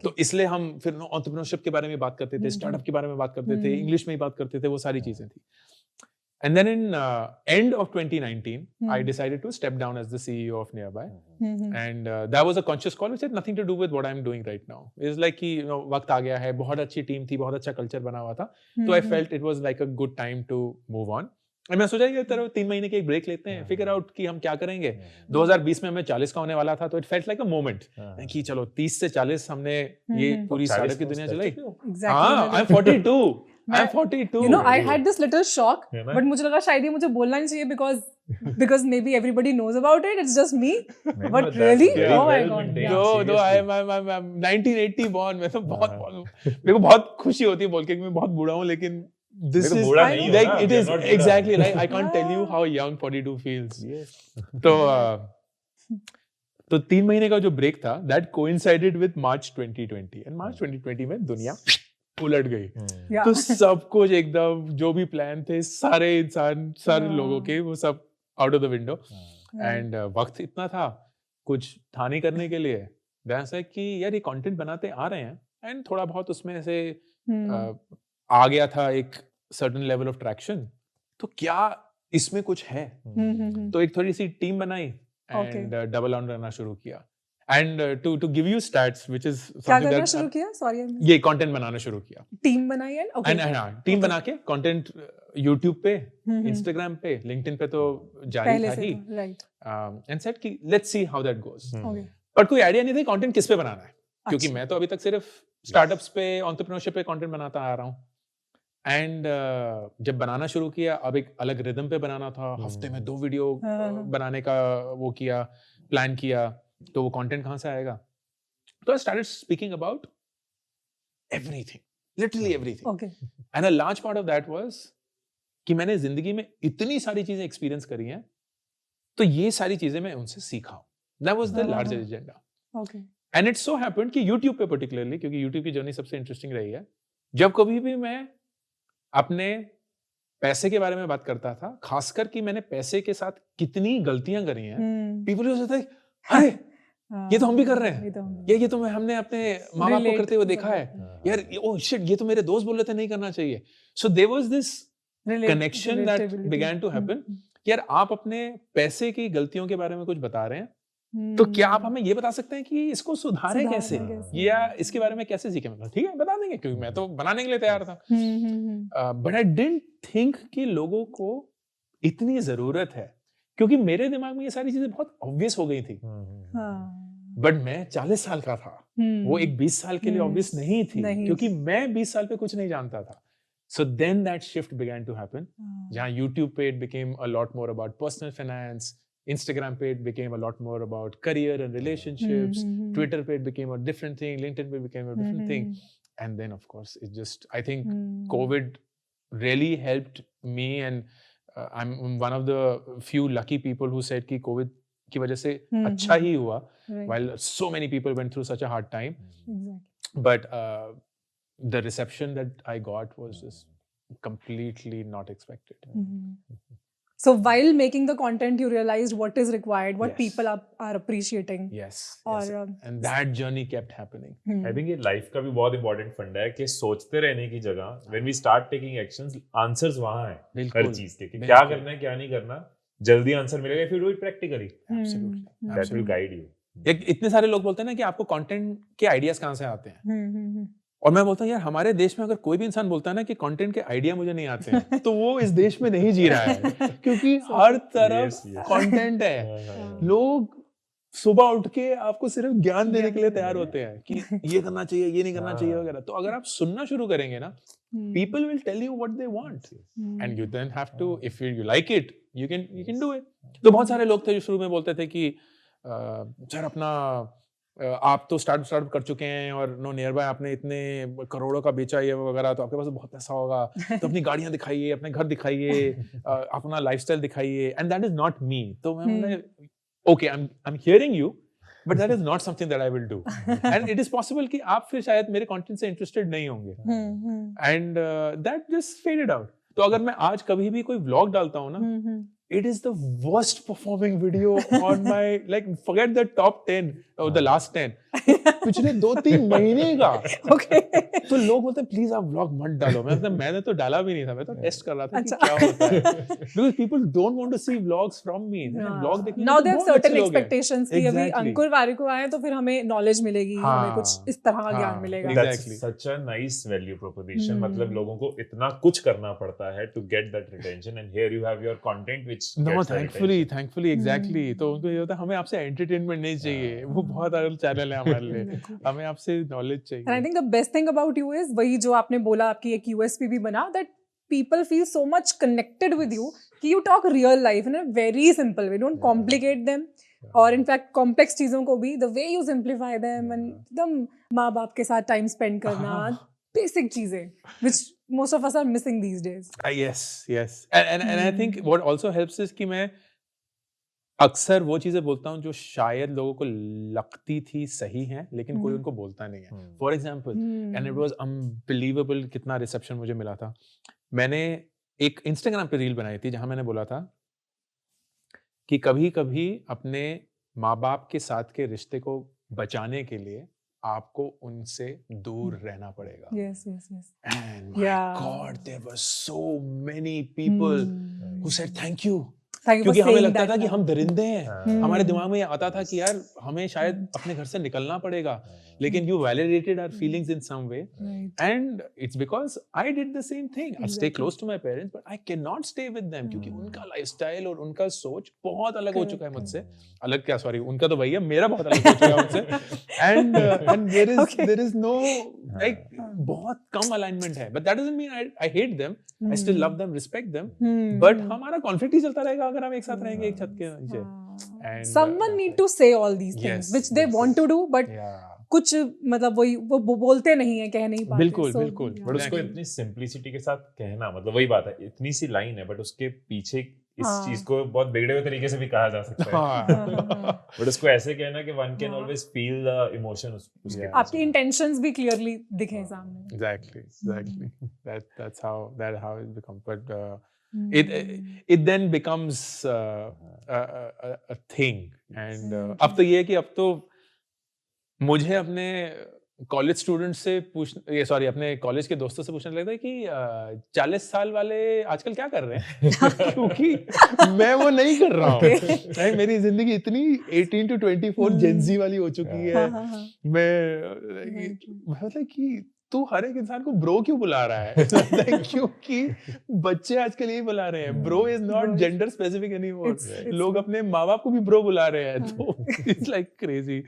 तो इसलिए हम फिर एंटरप्रेन्योरशिप के बारे में बात करते थे, स्टार्टअप के बारे में बात करते थे, इंग्लिश में ही बात करते थे, वो सारी चीजें थी। And then in end of 2019, I decided to step down as the CEO of Nearby, and that was a conscious call which had nothing to do with what I'm doing right now. It's like कि वक्त आ गया है, बहुत अच्छी टीम थी, बहुत अच्छा कल्चर बना हुआ था, तो I felt it was like a good time to move on. और मैं सोचा कि तरह 3 महीने के एक ब्रेक लेते हैं, फिगर आउट कि हम क्या करेंगे। 2020 में मैं 40 का होने वाला था, तो it felt like a moment कि चलो 30 से 40 हमने ये पूरी स्टार्टअप की दुनिया चलाई। हाँ, I'm 42. I'm 42. You know, I had this little shock, but मुझे लगा शायद ये मुझे बोलना नहीं चाहिए because maybe everybody knows about it. It's just me. But really, oh my god. No, I'm 1980 born. मैं तो मेरे को बहुत खुशी होती है बोल के कि मैं बहुत बूढ़ा हूँ, लेकिन this is like it is exactly like I can't tell you how young 42 feels. तो 3 महीने का जो ब्रेक था, that coincided with March 2020, and March 2020 में दुनिया उलट गई। तो सब कुछ एकदम जो भी प्लान थे सारे इंसान सारे लोगों के वो सब out of the window and वक्त इतना था कुछ था नहीं करने के लिए। ऐसा कि यार ये कंटेंट बनाते आ रहे हैं एंड थोड़ा बहुत उसमें से आ गया था एक certain level of traction, तो क्या इसमें कुछ है? तो एक थोड़ी सी टीम बनाई and double down करना शुरू किया. And to give you stats, which is क्या something करना that शुरू किया? Sorry, ये कंटेंट बनाना शुरू किया. टीम बनाई है. Okay. And हाँ, टीम बना के कंटेंट YouTube पे, Instagram पे, LinkedIn पे तो जारी पहले था से ही. तो, right. And said कि let's see how that goes. Okay. But कोई आइडिया नहीं था कंटेंट किस पे बनाना है, क्योंकि अच्छा. मैं तो अभी तक सिर्फ स्टार्टअप्स पे, एंटरप्रेन्योरशिप पे कंटेंट बनाता आ रहा हूँ. एंड जब बनाना शुरू किया, अब एक अलग रिदम पे बनाना था. हफ्ते में 2 वीडियो बनाने का वो किया, प्लान किया. तो वो कंटेंट कहाँ से आएगा? तो I started speaking about everything, literally everything. Okay. And a large part of that was कि मैंने जिंदगी में इतनी सारी चीजें एक्सपीरियंस करी हैं, तो ये सारी चीजें मैं उनसे सीखा हूं. That was the larger agenda. Okay. And it so happened कि YouTube पे पर्टिकुलरली, क्योंकि YouTube की जर्नी सबसे इंटरेस्टिंग रही है, जब कभी भी मैं अपने पैसे के बारे में बात करता था, खासकर कि मैंने पैसे के साथ कितनी गलतियां करी हैं, पीपल यूज्ड टू से अरे ये तो हम भी कर रहे हैं, ये तो हमने अपने माँ बाप को करते हुए देखा है यार, ओह शिट ये तो मेरे दोस्त बोल रहे थे नहीं करना चाहिए. So there was this connection that began to happen. यार आप अपने पैसे की गलतियों के बारे में कुछ बता रहे हैं, तो क्या आप हमें ये बता सकते हैं कि इसको सुधारें कैसे, या इसके बारे में कैसे सीखें? मतलब ठीक है बता देंगे, क्योंकि मैं तो बनाने के लिए तैयार था. बट आई डिडंट थिंक कि लोगों को इतनी जरूरत है, क्योंकि मेरे दिमाग में ये सारी चीजें बहुत ऑब्वियस हो गई थी. बट मैं 40 साल का था, वो एक 20 साल के लिए ऑब्वियस नहीं थी, क्योंकि मैं 20 साल पे कुछ नहीं जानता था. So then that shift began to happen. जहाँ YouTube पे it became a lot more about personal finance, Instagram पे it became a lot more about career and relationships, Twitter पे it became a different thing, LinkedIn पे became a different thing. And then of course it just, I think COVID really helped me, and I'm one of the few lucky people who said कि COVID की वजह से अच्छा ही हुआ, while so many people went through such a hard time. But the reception that I got was just completely not expected. So while making the content, you realized what is required, what Yes. people are appreciating. Yes. और And that journey kept happening. I think ये लाइफ का भी बहुत इंपॉर्टेंट फंडा है कि सोचते रहने की जगह when we start taking actions, answers वहाँ हैं हर चीज के, कि क्या करना है क्या नहीं करना, जल्दी आंसर मिलेगा if you do it practically. Absolutely. That will guide you. इतने सारे लोग बोलते हैं ना कि आपको कंटेंट के आइडियाज कहाँ से आते हैं, और मैं बोलता हूँ यार हमारे देश में अगर कोई भी इंसान बोलता है ना कि कंटेंट के आइडिया मुझे नहीं आते हैं, तो वो इस देश में नहीं जी रहा है, क्योंकि हर तरफ कंटेंट है. लोग सुबह उठ के आपको सिर्फ ज्ञान देने के लिए तैयार होते हैं कि ये करना चाहिए, ये नहीं करना चाहिए वगैरह. तो अगर आप सुनना शुरू करेंगे ना, people will tell you what they want, and you then have to, if you like it, you can do it. तो बहुत सारे लोग थे जो शुरू में बोलते थे कि सर अपना आप तो स्टार्ट कर चुके हैं और नो नियर बाय आपने इतने करोड़ों का बेचा ये वगैरह, तो आपके पास बहुत पैसा होगा, तो अपनी गाड़ियां दिखाइए, अपने घर दिखाइए, अपना लाइफस्टाइल दिखाइए. And that is not me. तो मैं बोला okay I am hearing you, but that is not something that I will do. And it is possible कि आप फिर शायद मेरे कंटेंट से इंटरेस्टेड नहीं होंगे, and that just faded out. तो अगर मैं आज कभी भी कोई व्लॉग डालता हूँ ना, it is the worst performing video on my, like forget the top 10 or the last 10, पिछले 2-3 महीने का. Okay. तो लोग बोलते हैं प्लीज आप व्लॉग मत डालो. मैंने तो डाला भी नहीं था, मैं तो टेस्ट कर रहा था कि क्या होता है, because people don't want to see vlogs from me. Vlog देखने Now they have certain expectations कि अभी अंकुर वारिको आए तो फिर हमें नॉलेज मिलेगी, हमें कुछ इस तरह का ज्ञान मिलेगा. That's such a nice value proposition. मतलब लोगों को इतना कुछ करना पड़ता है to get that retention, and here you have your content which No, thankfully, exactly. तो उनको ये होता है हमें आपसे एंटरटेनमेंट नहीं चाहिए, वो बहुत अलग चैनल है हमारे लिए, हमें आपसे नॉलेज चाहिए. And I think the best thing about you is वही जो आपने बोला, आपकी एक USP भी बना, that people feel so much connected with you कि you talk real life in a very simple way, don't complicate them, और in fact complex चीजों को भी the way you simplify them, and एकदम माँ बाप के साथ टाइम स्पेंड करना, basic चीजें which most of us are missing these days. Yes. And I think what also helps is कि मैं अक्सर वो चीजें बोलता हूँ जो शायद लोगों को लगती थी सही हैं, लेकिन कोई उनको बोलता नहीं है. For example, and it was unbelievable कितना रिसेप्शन मुझे मिला था. मैंने एक इंस्टाग्राम पे रील बनाई थी जहां मैंने बोला था कि कभी कभी अपने माँ बाप के साथ के रिश्ते को बचाने के लिए आपको उनसे दूर रहना पड़ेगा. Yes, yes, yes. And my Yeah. God, there were so many people who said thank you. Thank you for क्योंकि हमें saying लगता that था कि now. हम दरिंदे हैं. Hmm. हमारे दिमाग में ये आता था कि यार हमें शायद अपने घर से निकलना पड़ेगा. लेकिन you validated our feelings in some way. Right. And it's because I did the same thing. I stay Exactly. close to my parents, but I cannot stay with them क्योंकि उनका lifestyle और उनका सोच बहुत अलग हो चुका है मुझसे. अलग क्या, sorry, उनका तो भैया, मेरा बहुत अलग हो चुका है मुझसे. And there is no like बहुत कम alignment है. But that doesn't mean I hate them. I still love them, respect them. But हमारा conflict ही चलता रहेगा अगर हम एक साथ रहेंगे एक छत के नीचे. And Someone need to say all these things Yes, which they want to do, but yeah. कुछ मतलब वो बोलते नहीं है, कह नहीं पाते. बिल्कुल, So, बिल्कुल. yeah. बट उसको इतनी सिंपलिसिटी के साथ कहना, मतलब वही बात है, इतनी सी लाइन है बट उसके पीछे इस हाँ. चीज को बहुत बिगड़े हुए तरीके से भी कहा जा सकता है. हाँ. बट उसको ऐसे कहना कि वन कैन हाँ. ऑलवेज फील द इमोशन उसके Yeah. आपके इंटेंशंस भी क्लियरली दिखे सामने. Exactly. That's how it becomes. But Hmm. it then becomes a thing. And अब तो ये है कि अब तो मुझे अपने कॉलेज स्टूडेंट से अपने कॉलेज के दोस्तों से पूछने लगता है कि 40 साल वाले आजकल क्या कर रहे हैं. क्योंकि मैं वो नहीं कर रहा हूँ. Okay. मेरी जिंदगी इतनी 18 to 24 जेंजी वाली हो चुकी है. हाँ. मैं मतलब कि तू हर एक इंसान को ब्रो क्यों बुला रहा है. क्योंकि बच्चे आजकल यही बुला रहे हैं. Bro is not Bro is- gender specific anymore. It's लोग अपने माँ बाप को भी ब्रो बुला रहे हैं. तो it's like crazy,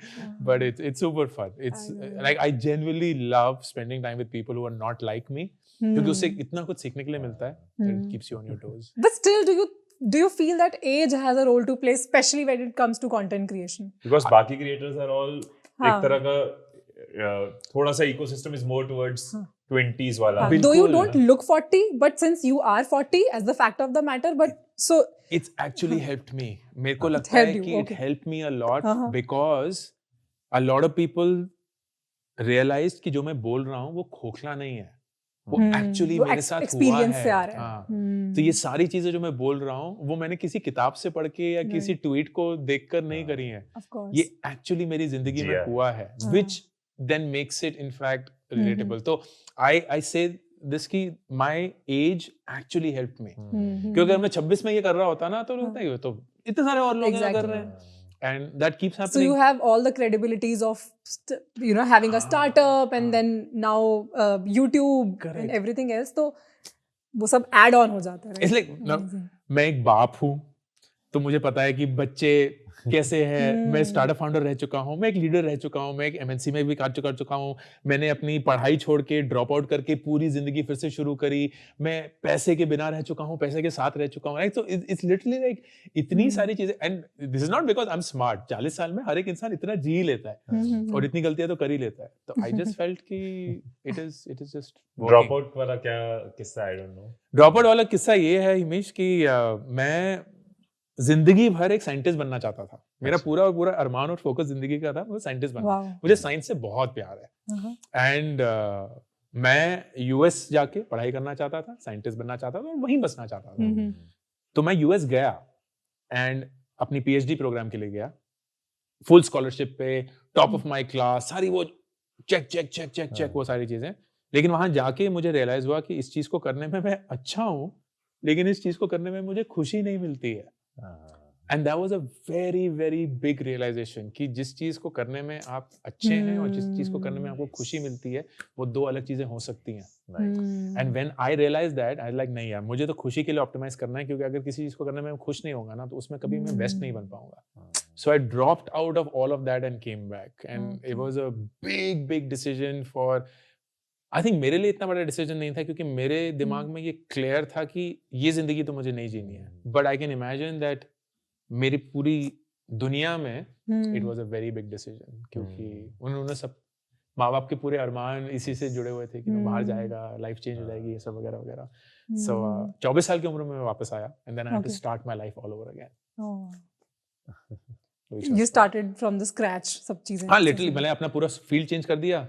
but it's super fun. It's I know. like I genuinely love spending time with people who are not like me, क्योंकि उससे इतना कुछ सीखने के लिए मिलता है. It keeps you on your toes. But still, do you feel that age has a role to play, especially when it comes to content creation? Because बाकी क्रिएटर्स आर ऑल हाँ. एक तरह का थोड़ा सा ecosystem is more towards 20s वाला. Though you बिल्कुल. don't look 40, but since you are 40 as the fact of the matter, but so It's actually helped me. मेरे को लगता helped है you, कि it okay. helped me a lot Uh-huh. because a lot of people realized कि जो मैं बोल रहा हूँ वो खोखला नहीं है. वो actually वो मेरे साथ हुआ experience है. से आ रहा है. हाँ. तो ये सारी चीजें जो मैं बोल रहा हूँ वो मैंने किसी किताब से पढ़ के या किसी ट्वीट को देखकर नहीं करी है. Of course. ये एक्चुअली मेरी जिंदगी में जिया है. हुआ है, which then makes it in fact relatable. तो I say this कि my age actually helped me. क्योंकि अगर मैं 26 में ये कर रहा होता ना तो लगता है तो इतने सारे और लोग हैं कर रहे हैं. And that keeps So happening. you have all the credibilities of having a startup and then now YouTube Correct. and everything else. तो वो सब add on हो जाता है. It's like Amazing. मैं एक बाप हूँ तो मुझे पता है कि बच्चे कैसे हैं. मैं स्टार्टअप फाउंडर रह चुका हूँ, मैं एक लीडर रह चुका हूँ, मैं एक MNC में भी कार्य कर चुका हूँ. मैंने अपनी पढ़ाई छोड़ के ड्रॉप आउट करके पूरी जिंदगी फिर से शुरू करी. मैं पैसे के बिना रह चुका हूँ, पैसे के साथ रह चुका हूँ. So it's literally like इतनी सारी चीजें. And this is not because I'm smart. 40 साल में हर एक इंसान इतना जी ही लेता है और इतनी गलतियां तो कर ही लेता है. तो I just felt कि it is just drop out वाला क्या किस्सा, I don't know. Drop out वाला किस्सा ये है हिमेश कि मैं जिंदगी भर एक साइंटिस्ट बनना चाहता था. मेरा पूरा अरमान और फोकस जिंदगी का था, मुझे साइंटिस्ट बनना. Wow. मुझे साइंस से बहुत प्यार है. एंड मैं यूएस जाके पढ़ाई करना चाहता था, साइंटिस्ट बनना चाहता था और वहीं बसना चाहता था. तो मैं यूएस गया एंड अपनी पीएचडी प्रोग्राम के लिए गया, फुल स्कॉलरशिप पे, टॉप ऑफ माय क्लास, सारी वो चेक वो सारी चीजें. लेकिन वहां जाके मुझे रियलाइज हुआ कि इस चीज को करने में मैं अच्छा हूँ लेकिन इस चीज को करने में मुझे खुशी नहीं मिलती है. And that was a very very big realisation कि जिस चीज को करने में आप अच्छे हैं और जिस चीज को करने में आपको खुशी मिलती है वो दो अलग चीजें हो सकती हैं. And when I realise that I like नहीं यार, मुझे तो खुशी के लिए ऑप्टिमाइज करना है, क्योंकि अगर किसी चीज को करने में मैं खुश नहीं होगा ना तो उसमें कभी मैं बेस्ट नहीं बन पाऊंगा. So I dropped out of all of that and came back, and it was a big decision for. I think मेरे लिए इतना बड़ा डिसीजन नहीं था क्योंकि मेरे दिमाग में ये क्लियर था कि ये जिंदगी तो मुझे नहीं जीनी है. But I can imagine that मेरी पूरी दुनिया में it was a very big decision, क्योंकि उन्होंने सब माँ बाप के पूरे अरमान इसी से जुड़े हुए थे कि मैं बाहर जाएगा, लाइफ चेंज हो जाएगी, ये सब वगैरह वगैरह. सो 24 साल की उम्र में मैं वापस आया and then I had to start my life all over again. You started from the scratch सब चीजें. हाँ, लिटरली मैंने अपना पूरा फील्ड चेंज कर दिया.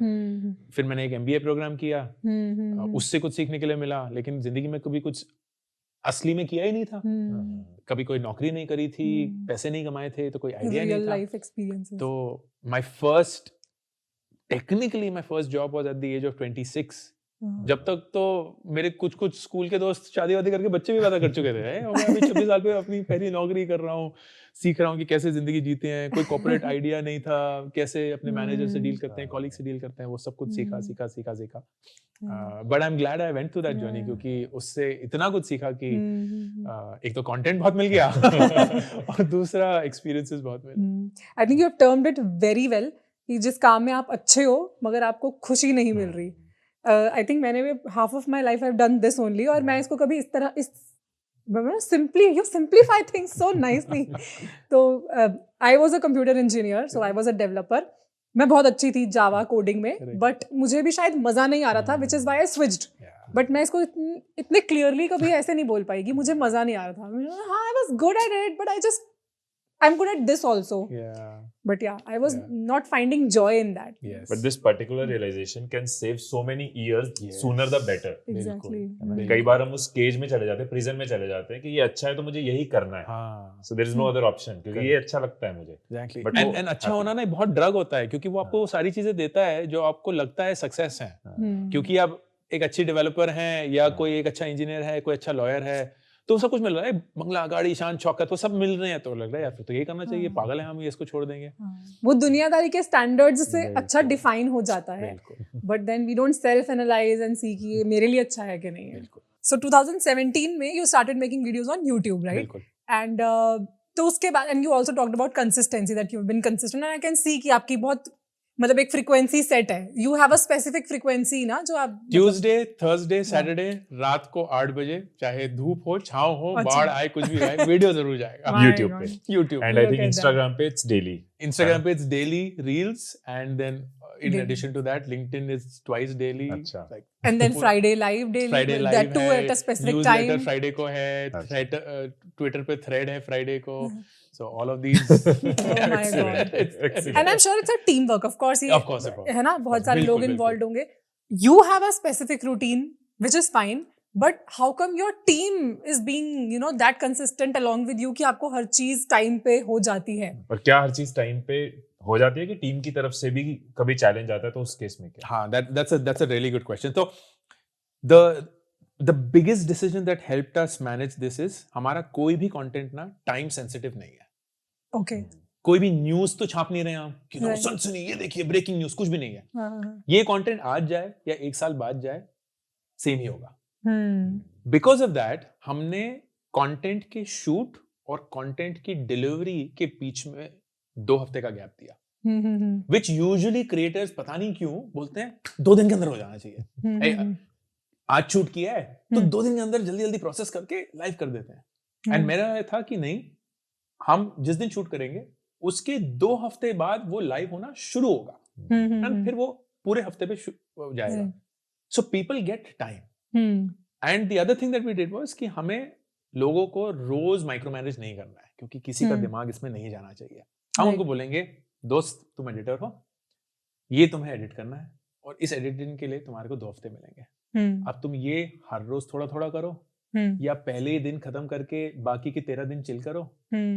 फिर मैंने एक MBA प्रोग्राम किया, उससे कुछ सीखने के लिए मिला, लेकिन जिंदगी में कभी कुछ असली में किया ही नहीं था. कभी कोई नौकरी नहीं करी थी, पैसे नहीं कमाए थे, तो कोई आइडिया नहीं था. Real life experiences. तो my first technically my first job was at the age of 26. हाँ. जब तक तो मेरे कुछ स्कूल के दोस्त शादी वादी करके बच्चे भी पैदा कर चुके थे और मैं अभी 26 साल पे अपनी पहली नौकरी कर रहा हूँ, सीख रहा हूँ कि कैसे जिंदगी जीते हैं, कोई कॉर्पोरेट आइडिया नहीं था, कैसे अपने मैनेजर से डील करते हैं, कॉलीग से डील करते हैं, वो सब कुछ सीखा but I am glad I went through that journey, क्योंकि उससे इतना कुछ सीखा कि एक तो कंटेंट बहुत मिल गया और दूसरा एक्सपीरियंसेस बहुत मिले। I think you have termed it very well कि जिस काम में आप अच्छे हो मगर आपको खुशी नहीं मिल रही। आई थिंक मैंने भी half of my life I have done this only, और मैं इसको कभी इस तरह simply you simplify things so nicely. तो I was a computer engineer, so I was a developer. मैं बहुत अच्छी थी जावा कोडिंग में, बट मुझे भी शायद मजा नहीं आ रहा था, which is why I switched. But मैं इसको इतने क्लियरली कभी ऐसे नहीं बोल पाई कि मुझे मजा नहीं आ रहा था। हाँ, I was good at it, but I'm good at this also. Yeah. But yeah, I was not finding joy in that. Yes. But this particular realization can save so many years. Sooner the better. Exactly. कई बार हम उस केज में चले जाते हैं, प्रिजन में चले जाते हैं कि ये अच्छा है तो मुझे यही करना है। हाँ. So there is no other option, क्योंकि ये अच्छा लगता है मुझे। Exactly. But and अच्छा होना ना बहुत ड्रग होता है, क्योंकि वो आपको वो सारी चीजें देता है जो आपको लगता है सक्सेस है। क्योंकि आप एक अच्छी डेवलपर हैं या कोई एक अच्छा इंजीनियर है, कोई अच्छा लॉयर है, तो सब कुछ मिल रहा है, बंगला, गाड़ी, शान, शौकत, वो सब मिल रहे हैं, तो लग रहा है यार फिर तो ये करना चाहिए, पागल है हम, ये इसको छोड़ देंगे। वो दुनियादारी के स्टैंडर्ड्स से अच्छा डिफाइन हो जाता है, but then we don't self analyse and see कि ये मेरे लिए अच्छा है कि नहीं है। सो 2017 में you started making videos on YouTube, right? And तो उसके बाद and you also talked about consistency, that you have been consistent, and I can see कि आपकी बहुत मतलब एक फ्रीक्वेंसी सेट है, you have a specific frequency ना, जो आप ट्यूसडे, थर्सडे, सैटरडे रात को 8 बजे, चाहे धूप हो, छांव हो, बाढ़ आए, कुछ भी आए, वीडियो जरूर जाएगा YouTube पे। And I think Instagram पे it's daily. Instagram पे it's daily reels, and then in addition to that LinkedIn is twice daily. अच्छा. Like, and then Friday live daily, Friday live that too है, at a specific newsletter time. Friday को है, Twitter पे thread है Friday को, so all of these. Oh my God. And I'm sure it's a teamwork, of course. Of course. है ना, बहुत सारे लोग involved होंगे. You have a specific routine, which is fine. But how come your team is being, you know, that consistent along with you कि आपको हर चीज टाइम पे हो जाती है? और क्या हर चीज टाइम पे हो जाती है कि टीम की तरफ से भी कभी चैलेंज आता है, तो उस केस में क्या? हाँ, that's a really good question. So the biggest decision that helped us manage this is हमारा कोई भी कंटेंट ना टाइम सेंसिटिव नहीं है. Okay. कोई भी न्यूज तो छाप नहीं रहे हम कि सनसनी, ये देखिए ब्रेकिंग न्यूज, कुछ भी नहीं है. ये कंटेंट आज जाए या एक साल बाद जाए, सेम ही होगा. बिकॉज ऑफ दैट हमने कंटेंट के शूट और कंटेंट की डिलीवरी के बीच में 2 हफ्ते का गैप दिया, विच यूजुअली क्रिएटर्स पता नहीं क्यों बोलते हैं 2 दिन के अंदर हो जाना चाहिए. आज शूट किया है तो 2 दिन के अंदर जल्दी जल्दी प्रोसेस करके लाइव कर देते हैं. एंड मेरा था कि नहीं, हम जिस दिन शूट करेंगे उसके 2 हफ्ते बाद वो लाइव होना शुरू होगा, एंड फिर वो पूरे हफ्ते पे जाएगा. So people get time. And the other thing that we did was कि हमें लोगों को रोज माइक्रो मैनेज नहीं करना है, क्योंकि किसी का दिमाग इसमें नहीं जाना चाहिए. हम उनको बोलेंगे, दोस्त तुम एडिटर हो, ये तुम्हें एडिट करना है और इस एडिटिंग के लिए तुम्हारे को 2 हफ्ते मिलेंगे. अब तुम ये हर रोज थोड़ा थोड़ा करो, या पहले ही दिन खत्म करके बाकी के 13 दिन चिल करो,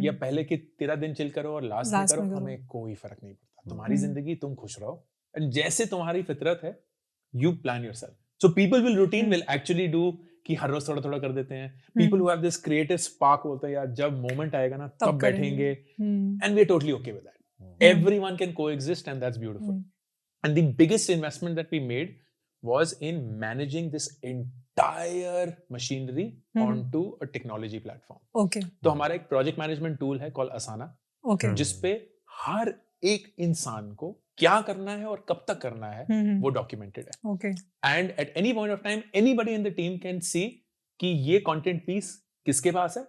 या पहले के 13 दिन चिल करो और लास्ट में करो, हमें कोई फर्क नहीं पड़ता. तुम्हारी जिंदगी, तुम खुश रहो, एंड जैसे तुम्हारी फितरत है, you plan yourself. So people will actually do कि हर रोज थोड़ा थोड़ा कर देते हैं. People who have this creative spark बोलते हैं यार जब moment आएगा ना तब बैठेंगे, and we're totally okay with that. Everyone can coexist, and that's beautiful. And the biggest investment that we made was in managing this entire machinery onto a technology platform. Okay. तो हमारा एक project management tool है called Asana, okay, जिसपे हर एक इंसान को क्या करना है और कब तक करना है वो डॉक्यूमेंटेड है. Okay. And at any point of time anybody in the team can see कि ये कंटेंट पीस किसके पास है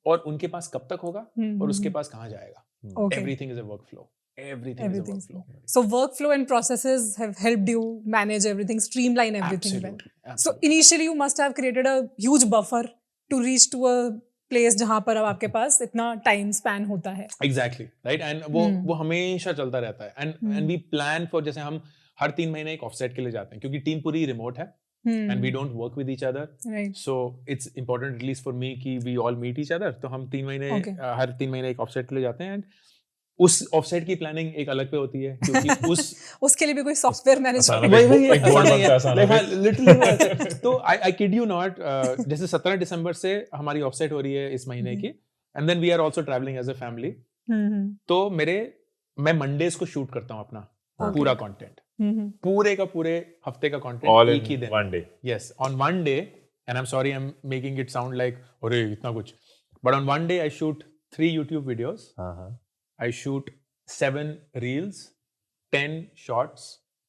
और उनके पास कब तक होगा और उसके पास कहाँ जाएगा. Okay. Everything is a workflow. Everything is a workflow. So workflow and processes have helped you manage everything, streamline everything. Absolutely. So initially you must have created a huge buffer to reach to a place जहाँ पर अब आपके पास इतना टाइम स्पैन होता है. Exactly, right? And वो हमेशा चलता रहता है. And we plan for, जैसे हम हर 3 महीने एक ऑफसेट के लिए जाते हैं, क्योंकि टीम पूरी रिमोट है, and we don't work with each other. Right. So it's important, at least for me, कि we all meet each other. तो हम 3 महीने हर 3 महीने एक ऑफसेट के लिए जाते हैं. And उस ऑफसेट की प्लानिंग एक अलग पे होती है क्योंकि उस उसके लिए भी कोई सॉफ्टवेयर मैनेज अचानक वही एक बोर्ड बनता है अचानक। लिटरली तो आई किड यू नॉट जैसे 17 दिसंबर से हमारी ऑफसेट हो रही है इस महीने की end then we are also travelling as a family तो मैं मंडेज को शूट करता हूँ अपना पूरा कंटेंट पूरे का पूरे हफ्ते का कंटेंट All एक ही in दिन one day. Yes on one day and I am sorry I am making it sound like अरे इतना कुछ but on one day I shoot 3 YouTube videos I shoot 7 reels, 10 shorts,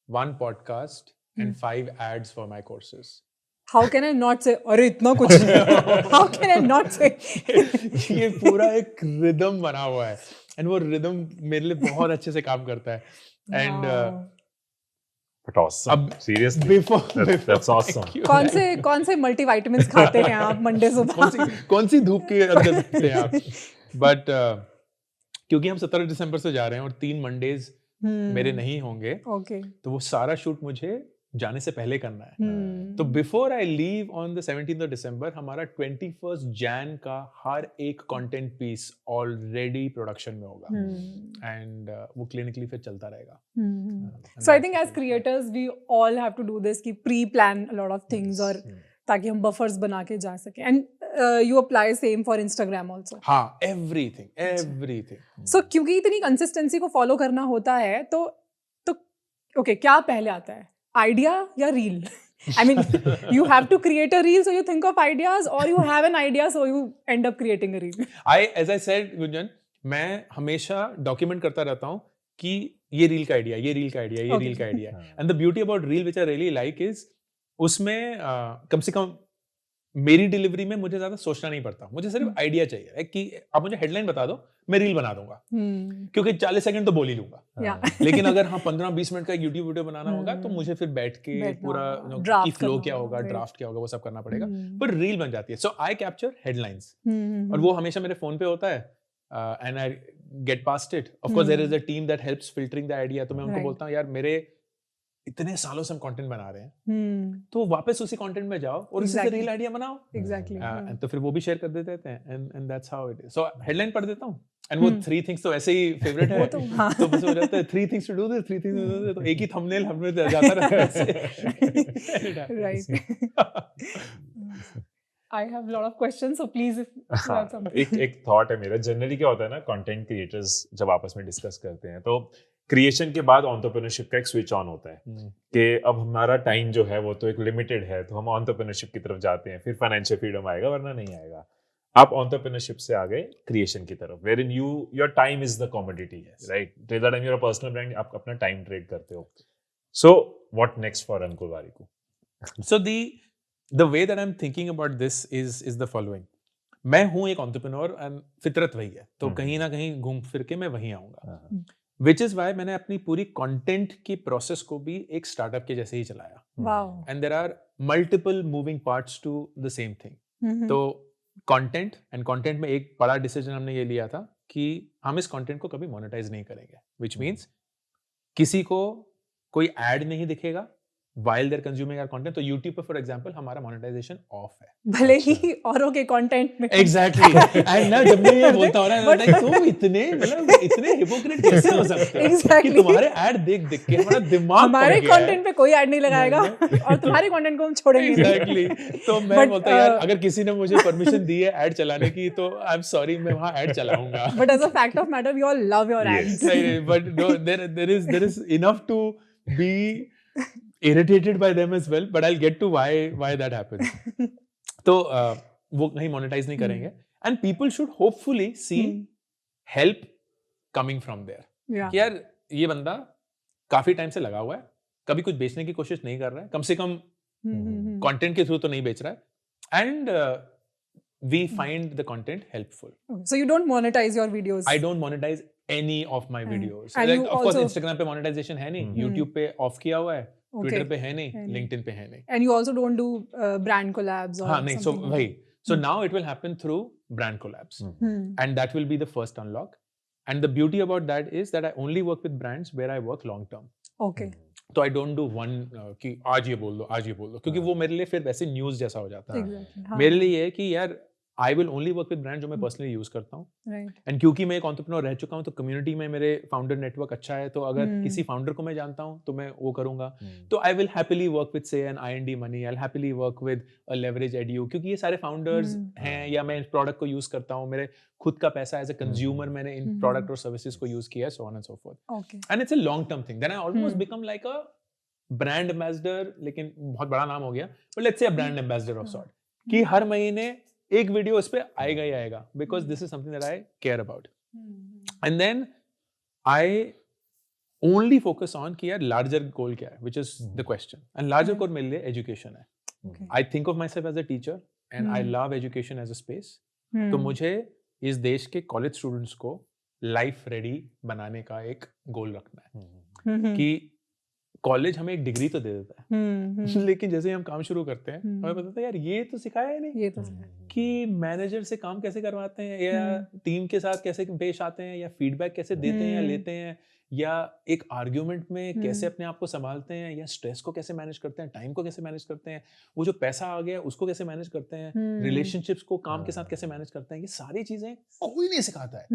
1 podcast, and 5 ads for my courses. How can I not say अरे इतना कुछ How can I not say ये पूरा एक रिदम बना हुआ है एंड वो रिदम मेरे लिए बहुत अच्छे से काम करता है and But awesome. Seriously. Before That's awesome. कौन से मल्टीविटामिन्स खाते हैं आप मंडे सुबह कौन सी धूप के अंदर सकते हैं आप बट क्योंकि हम 17 दिसंबर से जा रहे हैं और 3 मंडेज मेरे नहीं होंगे ओके तो वो सारा शूट मुझे जाने से पहले करना है तो before I leave on the 17th of December हमारा 21st जैन का हर एक कंटेंट पीस ऑलरेडी प्रोडक्शन में होगा एंड वो क्लिनिकली फिर चलता रहेगा so I think as creators we all have to do this कि pre plan a lot of things और ताकि हम बफर्स बना के जा सकें and you apply same for Instagram also हाँ एवरीथिंग सो क्योंकि इतनी कंसिस्टेंसी को फॉलो करना होता है तो ओके क्या पहले आता है आइडिया या reel I mean, you have to create a reel so you think of ideas or you have an idea so you end up creating a reel. as I said, Gunjan, मैं हमेशा डॉक्यूमेंट करता रहता हूँ कि ये रील का आइडिया, ये रील का आइडिया, ये रील का idea. And the beauty about reel which I really like is उसमें कम से कम मेरी डिलीवरी में मुझे ज्यादा सोचना नहीं पड़ता. मुझे सिर्फ आइडिया चाहिए कि आप मुझे हेडलाइन बता दो, मैं रील बना दूंगा. क्योंकि 40 सेकंड तो बोल ही लूंगा. लेकिन अगर हाँ 15-20 मिनट का एक यूट्यूब वीडियो बनाना होगा तो मुझे फिर बैठ के पूरा की फ्लो क्या होगा, ड्राफ्ट क्या होगा, वो सब करना पड़ेगा. पर रील बन जाती है. सो आई कैप्चर हेडलाइंस और वो हमेशा मेरे फोन पे होता है. And I get past it. Of course there is a team that helps filtering the idea. तो मैं उनको बोलता हूँ यार मेरे इतने सालों से हम कंटेंट बना रहे हैं तो वापस उसी कंटेंट में जाओ और उसी से रील आइडिया बनाओ. एग्जैक्टली. तो फिर वो भी शेयर कर देते हैं and that's how it is. So headline पढ़ देता हूँ एंड वो 3 थिंग्स तो ऐसे ही फेवरेट है. तो बस हो जाता है 3 things to do this, 3 things to do this. तो एक ही थंबनेल हमने जाता रहता है. Right. I have a lot of questions, so please if you have something. एक थॉट है मेरा. जनरली क्या होता है ना, कंटेंट क्रिएटर्स जब आपस में डिस्कस करते हैं तो क्रिएशन के बाद एंटरप्रेन्योरशिप का एक स्विच ऑन होता है कि अब हमारा टाइम जो है वो तो एक लिमिटेड है, तो हम एंटरप्रेन्योरशिप की तरफ जाते हैं. फिर फाइनेंशियल फ्रीडम आएगा, वरना नहीं आएगा. आप एंटरप्रेन्योरशिप से आ गए क्रिएशन की तरफ, where in your time is the commodity, right? Till the time you are a personal brand, आप अपना टाइम ट्रेड करते हो. So what next for Ankur Warikoo? So the way that I'm thinking about this is the following. मैं हूँ एक एंटरप्रेन्योर एंड फितरत वही है, तो कहीं ना कहीं घूम फिर के मैं वहीं आऊंगा. Which is why मैंने अपनी पूरी कंटेंट की प्रोसेस को भी एक स्टार्टअप के जैसे ही चलाया. Wow. And there are multiple moving parts to the same thing. तो कंटेंट में एक बड़ा डिसीजन हमने ये लिया था कि हम इस कंटेंट को कभी मोनेटाइज नहीं करेंगे. Which means किसी को कोई एड नहीं दिखेगा while they're consuming our content. तो YouTube पे for example हमारा monetization off है. भले ही औरों के कंटेंट में. Exactly. And ना जब मैं ये बोलता हूँ ना, तुम इतने हिपोक्रेट कैसे हो सकते हो कि तुम्हारे ऐड देख के हमारा दिमाग हमारे कंटेंट पे कोई ऐड नहीं लगाएगा और तुम्हारे कंटेंट को हम छोड़ेंगे. Exactly. तो मैं बोलता यार अगर किसी ने मुझे परमिशन दी है ऐड चलाने की तो आई एम सॉरी, मैं वहाँ ऐड चलाऊंगा. But as a fact of matter, we all love your ads. But no, there is enough to be irritated by them as well, but I'll get to why that happens. तो वो कहीं monetize नहीं करेंगे and people should hopefully see help coming from there. कि यार ये बंदा काफी टाइम से लगा हुआ है, कभी कुछ बेचने की कोशिश नहीं कर रहा है, कम से कम कंटेंट के थ्रू तो नहीं बेच रहा है, and we find the content helpful. So you don't monetize your videos? I don't monetize any of my videos. And like, you of course also Instagram पे monetization है नहीं, YouTube पे off किया हुआ है, Twitter पे है नहीं, LinkedIn पे है नहीं. And you also don't do brand collabs or हाँ नहीं, so something वही. So now it will happen through brand collabs, and that will be the first unlock. And the beauty about that is that I only work with brands where I work long term. Okay. तो I don't do one कि आज ये बोल दो, क्योंकि वो मेरे लिए फिर वैसे न्यूज़ जैसा हो जाता है. Exactly. मेरे लिए ये है कि यार I will only work with brand जो मैं पर्सनली यूज करता हूँ. राइट. एंड क्योंकि मैं एक एंटरप्रेन्योर रह चुका हूँ तो कम्युनिटी में मेरे फाउंडर नेटवर्क अच्छा है, तो अगर किसी फाउंडर को मैं जानता हूँ तो मैं वो करूंगा. तो I will happily work with से एन I&D money, I will happily work with a Leverage Edu, क्योंकि ये सारे फाउंडर्स हैं या मैं इस प्रोडक्ट को यूज करता हूँ, मेरे खुद का पैसा एज अ कंज्यूमर मैंने इन प्रोडक्ट और सर्विसेज को यूज किया है, so on and so forth. Okay. And it's a long term thing. Then I almost become like a brand ambassador, लेकिन बहुत बड़ा नाम हो गया, but let's say a brand ambassador of sort, कि हर महीने एक वीडियो इस पे आएगा ही आएगा, because this is something that I care about. And then I only focus on कि यार लार्जर गोल क्या है, which is the question. And larger goal मेरे लिए एजुकेशन है. I think of myself as a teacher and I love education as a space. तो मुझे इस देश के कॉलेज स्टूडेंट्स को लाइफ रेडी बनाने का एक गोल रखना है, कि कॉलेज हमें एक डिग्री तो दे देता है, लेकिन जैसे ही हम काम शुरू करते हैं हमें पता था यार ये तो सिखाया ही नहीं, ये तो कि मैनेजर से काम कैसे करवाते हैं, या टीम के साथ कैसे पेश आते हैं, या फीडबैक कैसे देते हैं या लेते हैं, या एक आर्ग्यूमेंट में कैसे अपने आप को संभालते हैं, या स्ट्रेस को कैसे मैनेज करते हैं, टाइम को कैसे मैनेज करते हैं, वो जो पैसा आ गया उसको कैसे मैनेज करते हैं, रिलेशनशिप्स को काम के साथ कैसे मैनेज करते हैं, ये सारी चीजें कोई नहीं सिखाता है.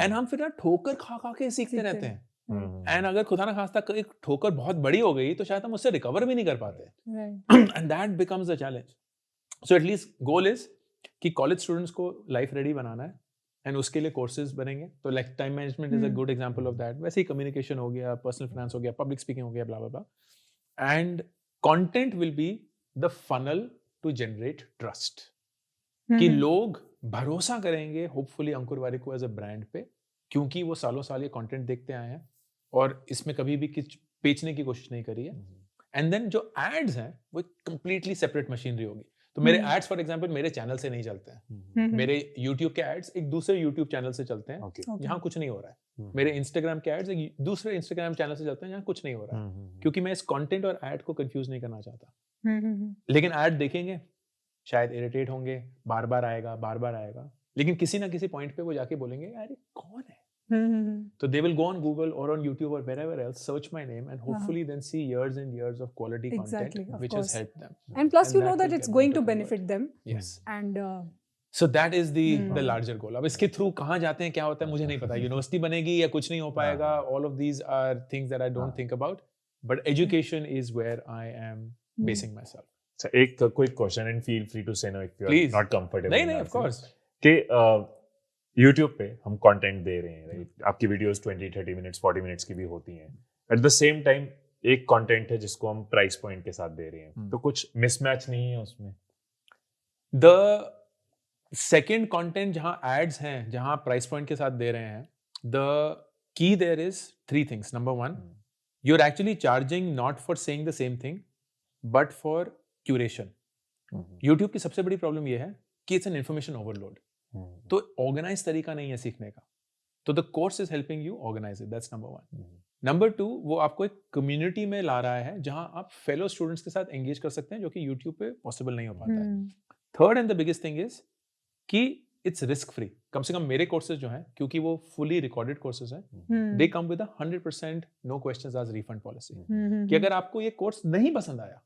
एंड हम फिर ना ठोकर खा खा के सीखते रहते हैं. एंड अगर खुदा ना खास्ता एक ठोकर बहुत बड़ी हो गई तो शायद हम उससे रिकवर भी नहीं कर पाते. And that becomes the challenge. So at least goal is कि कॉलेज स्टूडेंट्स को लाइफ रेडी बनाना है, एंड उसके लिए कोर्सेज बनेंगे. तो like time management is a good example of that. वैसे ही कम्युनिकेशन हो गया, पर्सनल फाइनेंस हो गया, पब्लिक स्पीकिंग हो गया, blah blah blah. And content will be the funnel to generate trust, कि लोग भरोसा करेंगे होपफुली अंकुर वारिक को एज अ ब्रांड पे, क्योंकि वो सालों साल ये कंटेंट देखते आए हैं और इसमें कभी भी कुछ बेचने की कोशिश नहीं करी है. एंड देन जो एड्स हैं वो कंप्लीटली सेपरेट मशीनरी होगी. तो मेरे एड्स फॉर एग्जांपल मेरे चैनल से नहीं चलते हैं. मेरे YouTube के एड्स एक दूसरे YouTube चैनल से चलते हैं जहां कुछ नहीं हो रहा है. मेरे Instagram के एड्स एक दूसरे Instagram चैनल से चलते हैं जहां कुछ नहीं हो रहा है, क्योंकि मैं इस कंटेंट और एड को कंफ्यूज नहीं करना चाहता. लेकिन एड देखेंगे, शायद इरिटेट होंगे, बार बार आएगा, लेकिन किसी ना किसी पॉइंट पे वो जाके बोलेंगे यार ये कौन है. So they will go on Google or on YouTube or wherever else, search my name, and hopefully then see years and years of quality content which has helped them. And plus you know that it's going to benefit them. Yes. And so that is the larger goal. अब इसके थ्रू कहाँ जाते हैं, क्या होता है मुझे नहीं पता. यूनिवर्सिटी बनेगी या कुछ नहीं हो पाएगा. All of these are things that I don't think about. But education is where I am basing myself. So एक quick question and feel free to say no if you are not comfortable. नहीं, of course. कि YouTube पे हम कंटेंट दे रहे हैं, राइट. आपकी वीडियोस 20-30 मिनट्स 40 मिनट्स की भी होती हैं. एट द सेम टाइम एक कंटेंट है जिसको हम प्राइस पॉइंट के साथ दे रहे हैं, तो कुछ मिसमैच नहीं है उसमें? द सेकेंड कंटेंट जहां एड्स हैं, जहां प्राइस पॉइंट के साथ दे रहे हैं, the key there is 3 things. Number 1, you are actually charging not for saying the same thing but for curation. YouTube की सबसे बड़ी प्रॉब्लम ये है कि इट्स एन इन्फॉर्मेशन ओवरलोड. तो ऑर्गेनाइज तरीका नहीं है सीखने का. तो the course is helping you organise it. That's number 1. Number 2, वो आपको एक कम्युनिटी में ला रहा है जहां आप फेलो स्टूडेंट्स के साथ एंगेज कर सकते हैं, जो कि यूट्यूब पे पॉसिबल नहीं हो पाता है. Third and the biggest thing is कि इट्स रिस्क फ्री. कम से कम मेरे कोर्सेज जो हैं, क्योंकि वो फुली रिकॉर्डेड कोर्सेज हैं, दे कम विद 100% नो क्वेश्चंस आज रिफंड पॉलिसी. कि अगर आपको ये कोर्स नहीं पसंद आया,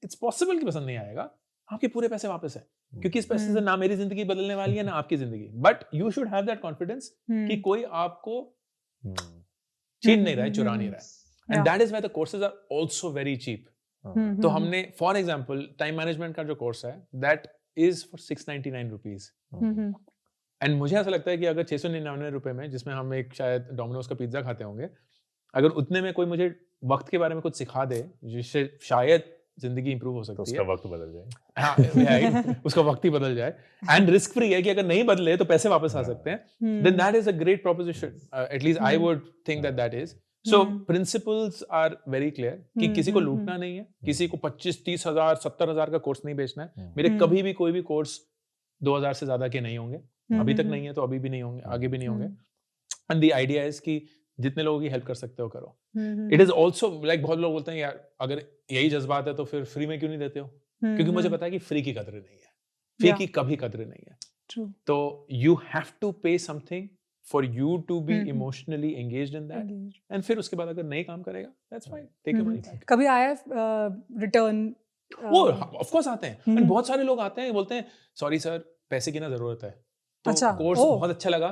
इट्स पॉसिबल कि पसंद नहीं आएगा, आपके पूरे पैसे वापस है, क्योंकि इस पैसे से ना मेरी जिंदगी बदलने वाली है ना आपकी जिंदगी. But you should have that confidence कि कोई आपको छीन नहीं रहा है, चुरा नहीं रहा है. And that is why the courses are also very cheap. तो हमने फॉर एग्जांपल टाइम मैनेजमेंट का जो कोर्स है, that is for 699 rupees. And मुझे ऐसा लगता है कि अगर 699 रुपए में, जिसमें हम एक शायद डोमिनोज का पिज्जा खाते होंगे, अगर उतने में कोई मुझे वक्त के बारे में कुछ सिखा दे जिससे शायद जिंदगी इंप्रूव हो सकती है, उसका वक्त बदल जाए. हाँ, उसका वक्त ही बदल जाए, एंड रिस्क फ्री है कि अगर नहीं बदले तो पैसे वापस आ सकते हैं, then that is a great proposition. At least I would think that is. So principles are very clear कि किसी को लूटना नहीं है, किसी को 25-30 हजार 70 हजार का कोर्स नहीं बेचना है. मेरे कभी भी कोई भी कोर्स 2000 से ज्यादा के नहीं होंगे. अभी तक नहीं है तो अभी भी नहीं होंगे, आगे भी नहीं होंगे. एंड द आइडिया इज कि जितने लोगों की हेल्प कर सकते हो करो. इट इज ऑल्सो लाइक, बहुत लोग बोलते हैं यार अगर यही जज्बात है तो फिर फ्री में क्यों नहीं देते हो? क्योंकि मुझे पता है कि फ्री की कदर नहीं है, फ्री की कभी कदर नहीं है. True. तो you have to pay something for you to be emotionally engaged in that. And फिर उसके बाद अगर नहीं काम करेगा, that's fine, take your money back. कभी आया रिटर्न? वो ऑफ कोर्स आते हैं. एंड बहुत सारे लोग आते हैं, बोलते हैं सॉरी सर पैसे की ना जरूरत है, तो अच्छा, कोर्स ओह। बहुत अच्छा लगा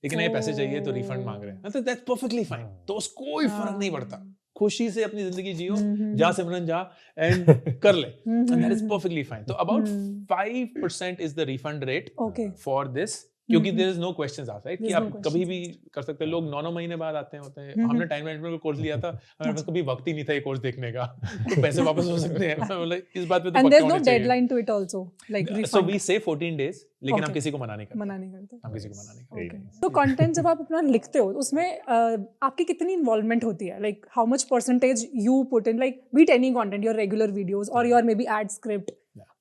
लेकिन ये पैसे चाहिए तो रिफंड मांग रहे हैं, तो दैट्स परफेक्टली फाइन, तो उसको कोई फर्क नहीं पड़ता, खुशी से अपनी जिंदगी जियो, जा सिमरन जा एंड कर ले, and that is perfectly fine. तो about 5% is the refund rate okay, for this, क्योंकि there is no questions asked, right, कि There's no आप कभी questions भी कर सकते हैं। लोग 9 महीने बाद आते होते हैं, हमने टाइम मैनेजमेंट का कोर्स लिया था, हमारे पास कभी वक्त ही नहीं था ये कोर्स देखने का, तो पैसे वापस हो सकते हैं, मैं बोला इस बात पे तो and पक्का there's no होना चाहिए। deadline to it also, like So refund we say 14 days, लेकिन हम Okay. किसी को मना नहीं करते, मना नहीं करते। हम किसी को मना नहीं करते। Very nice. तो कंटेंट जब आप अपना लिखते हो उसमें आपकी कितनी इन्वॉल्वमेंट होती है, like how much percentage you put in, like be it any content, your regular videos और your maybe ad script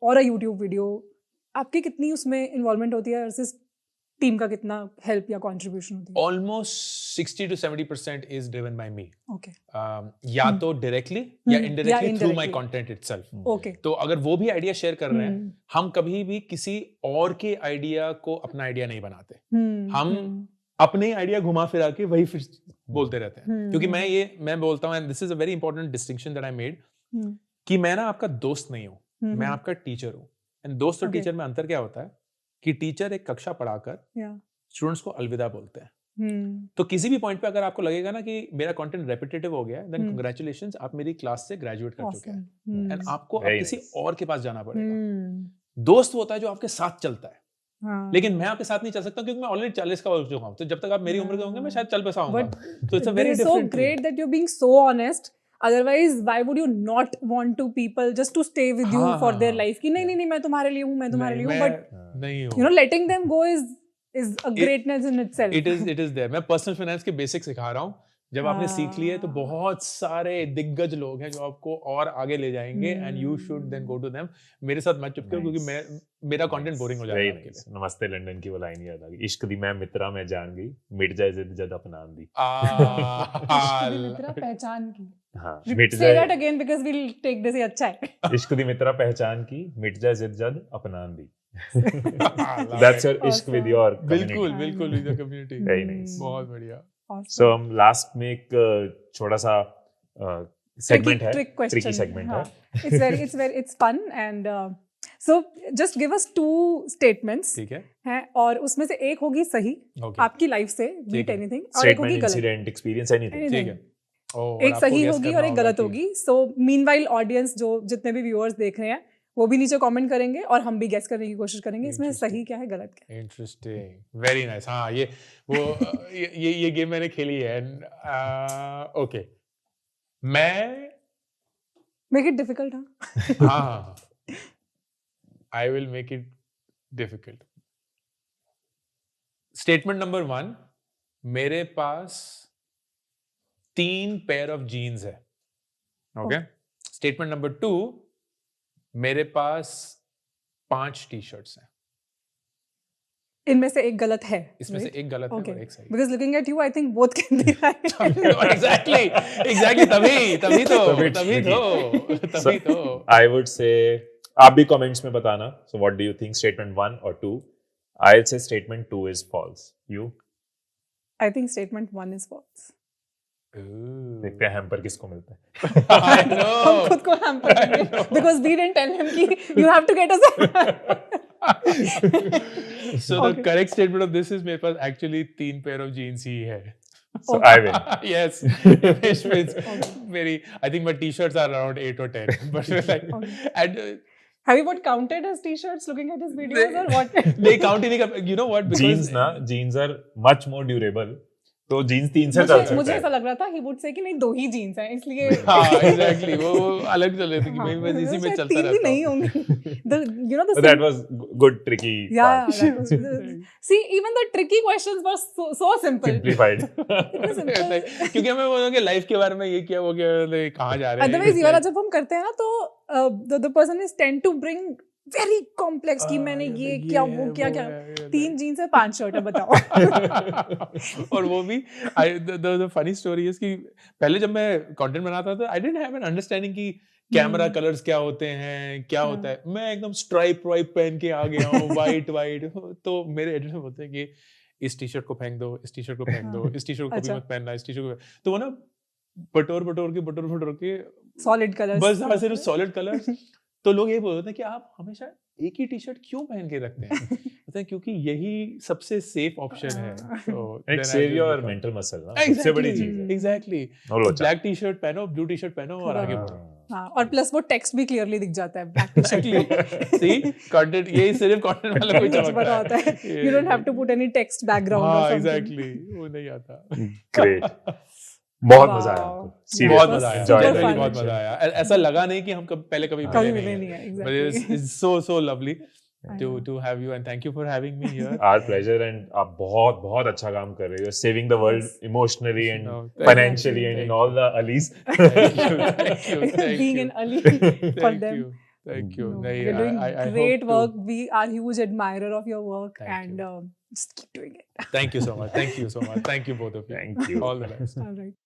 और अ यूट्यूब वीडियो, आपकी कितनी उसमें इन्वॉल्वमेंट होती है वर्सेस टीम का कितना हेल्प या कंट्रीब्यूशन होती है? Almost 60 to 70% is driven by me. Okay या तो directly या या indirectly through my indirectly. content itself. Okay तो अगर वो भी आइडिया शेयर कर रहे हैं, हम कभी भी किसी और के आइडिया को अपना आइडिया नहीं बनाते, हम अपने आइडिया घुमा फिरा के वही फिर बोलते रहते हैं। क्योंकि मैं बोलता हूँ, and this is a very important distinction that I made, कि मैं ना आपका दोस्त नहीं हूँ, मैं आपका टीचर हूँ। एंड दोस्त और Okay. टीचर में अंतर क्या होता है कि टीचर एक कक्षा पढ़ाकर या स्टूडेंट्स को अलविदा बोलते हैं। तो किसी भी पॉइंट पे अगर आपको लगेगा ना कि मेरा कंटेंट रेपिटेटिव हो गया है, देन कांग्रेचुलेशंस, आप मेरी क्लास से ग्रेजुएट कर चुके हैं, एंड आपको अब Very किसी nice. और के पास जाना पड़ेगा। दोस्त होता है जो आपके साथ चलता है, हाँ। लेकिन मैं आपके साथ नहीं चल सकता क्योंकि मैं ऑलरेडी 40 का हो चुका हूँ, तो जब तक आप मेरी उम्र के होंगे मैं शायद चल पाऊंगा। तो it's a very so different great that you're being so honest. Otherwise, why would you not want to people just to stay with you हाँ, for हाँ, their हाँ. life? कि नहीं नहीं नहीं मैं तुम्हारे लिए हूँ, मैं तुम्हारे लिए हूँ, but नहीं you know letting them go is a greatness in itself. It is there. मैं पर्सनल फाइनेंस के बेसिक सिखा रहा हूँ, जब आपने सीख लिए तो बहुत सारे दिग्गज लोग हैं जो आपको और आगे ले जाएंगे, and you should then go to them. मेरे साथ मत चिपके क्योंकि मेरा कंटेंट बोरिंग हो Very जाएगा आपके nice. लिए। नमस्ते लंदन की वो लाइन याद आ गई, इश्क दी मैं मित्रा मैं जान गई, मिट जाए जिद जद अपनान दी। इश्क दी मित्रा पहचान की। हाँ, मिट Say that जाए again because we'll take this. ये अच्छा है। इश्क दी मित्रा पहचान की, मिट जाए जिद जद अपनान दी। That's your ishq with your बिल्कुल community. बिल्कुल with the community. Very nice. बहुत बढ़िया। Awesome. So हम लास्ट में एक छोटा सा सेगमेंट है, trick question. ट्रिकी सेगमेंट हाँ. है। it's fun and so just give us 2 statements ठीक है, हैं और उसमें से एक होगी सही ओके, आपकी लाइफ से, ठीक beat है. anything, और एक होगी स्टेटमेंट, गलत, इंसिडेंट, एक्सपीरियंस, एनीथिंग। ठीक है। और एक आपको सही guess होगी करना और एक होगा गलत कि- होगी। सो मीनवाइल ऑडियंस जो जितने भी व्यूअर्स देख रहे हैं वो भी नीचे कमेंट करेंगे और हम भी गेस करने की कोशिश करेंगे इसमें Interesting. सही क्या है गलत क्या है। Interesting, very nice. हाँ, ये वो ये गेम मैंने खेली है। ओके, मैं मेक इट डिफिकल्ट। हाँ हाँ, I will make it difficult. Statement number 1, मेरे पास 3 पेयर ऑफ जीन्स है। ओके, स्टेटमेंट नंबर 2, मेरे पास 5 टी शर्ट्स हैं। इनमें से एक गलत है, इसमें से एक गलत है okay. और एक सही। Because looking at you I think both can be right. Exactly तभी तो आई वुड से आप भी कमेंट्स में बताना, so what do you think, statement 1 और 2? I will say statement 2 is false. You? I think statement 1 is false. देखते हैं हैम्पर किसको मिलता है। I हम know. खुद को hamper करेंगे because we didn't tell him कि you have to get us. So the correct statement of this is मेरे पास actually 3 pair of jeans ही है। So I win. Yes, which means very. I think my t-shirts are around 8 or 10, but like, and Have you what counted his t-shirts looking at his videos or what? they count ही नहीं कर, you know what? Because jeans ना, jeans are much more durable, तो जीन्स 3 से चल सकता मुझे है। ऐसा लग रहा था he would say कि नहीं 2 ही जीन्स हैं इसलिए हाँ, exactly, वो अलग चल रहे थे कि हाँ, मैं बस इसी में शायद चलता 3 भी रहता नहीं हूँ। होंगे। The But that was good tricky yeah, part. that was, see even the tricky questions were so simple. Simplified. It was simple. क्योंकि हमें बोलोगे कि लाइफ के बारे में ये किया वो किया, like, कहाँ जा रहे हैं? Otherwise ये वाला जब हम करते हैं ना तो the person is tend to bring very complex कि मैंने ये किया वो किया क्या 3 जीन्स है 5 शर्ट है बताओ। और वो भी the funny story is कि पहले जब मैं कंटेंट बनाता था I didn't have an understanding कि कैमरा कलर्स क्या होते हैं, क्या होता है। मैं एकदम स्ट्राइप वाइप पहन के आ गया हूँ, वाइट, तो मेरे एडिटर बोलते हैं कि इस टी शर्ट को फेंक दो, इस टी शर्ट को फेंक दो, इस टी शर्ट को भी मत पहनना, इस टी शर्ट को। तो वो ना बटोर के सॉलिड कलर्स बस, हाँ, सिर्फ सॉलिड कलर्स तो लोग ये बोलते हैं कि आप हमेशा एक ही टी शर्ट क्यों पहन के रखते हैं? बोलते हैं क्योंकि यही सबसे सेफ ऑप्शन है. So एक सेव योर मेंटल मसल ना, सबसे बड़ी चीज है. एग्जैक्टली. और लोचा. ब्लैक टी शर्ट पहनो, ब्लू टी शर्ट पहनो और आगे बढ़ो. हाँ, और प्लस वो टेक्स्ट भी क्लियरली दिख जाता है black T shirt. See, content यही सिर्फ कंटेंट वाला कोई चमकता होता है. You don't have to put any text background or हाँ, something. exactly. वो नहीं आता. ग्रेट. बहुत मजा आया Wow. आपको. Seriously, बहुत मजा आया. enjoyed Super it. fun. बहुत मजा आया. ऐसा लगा नहीं कि हम पहले कभी कभी मिले मिले नहीं नहीं हैं. है, But exactly. it's so lovely to have you, and thank you for having me here. Our pleasure, and आप बहुत बहुत अच्छा काम कर रहे हो. Saving the world Yes. emotionally and No, thank you. financially and in all the alleys. Thank you. Being an Ali for Thank them. you. Thank you. No, नहीं, you're doing I hope great to- work. We are huge admirer of your work, Thank and you. just keep doing it. Thank you so much. Thank you so much. Thank you both of you. Thank you. All the best. All right.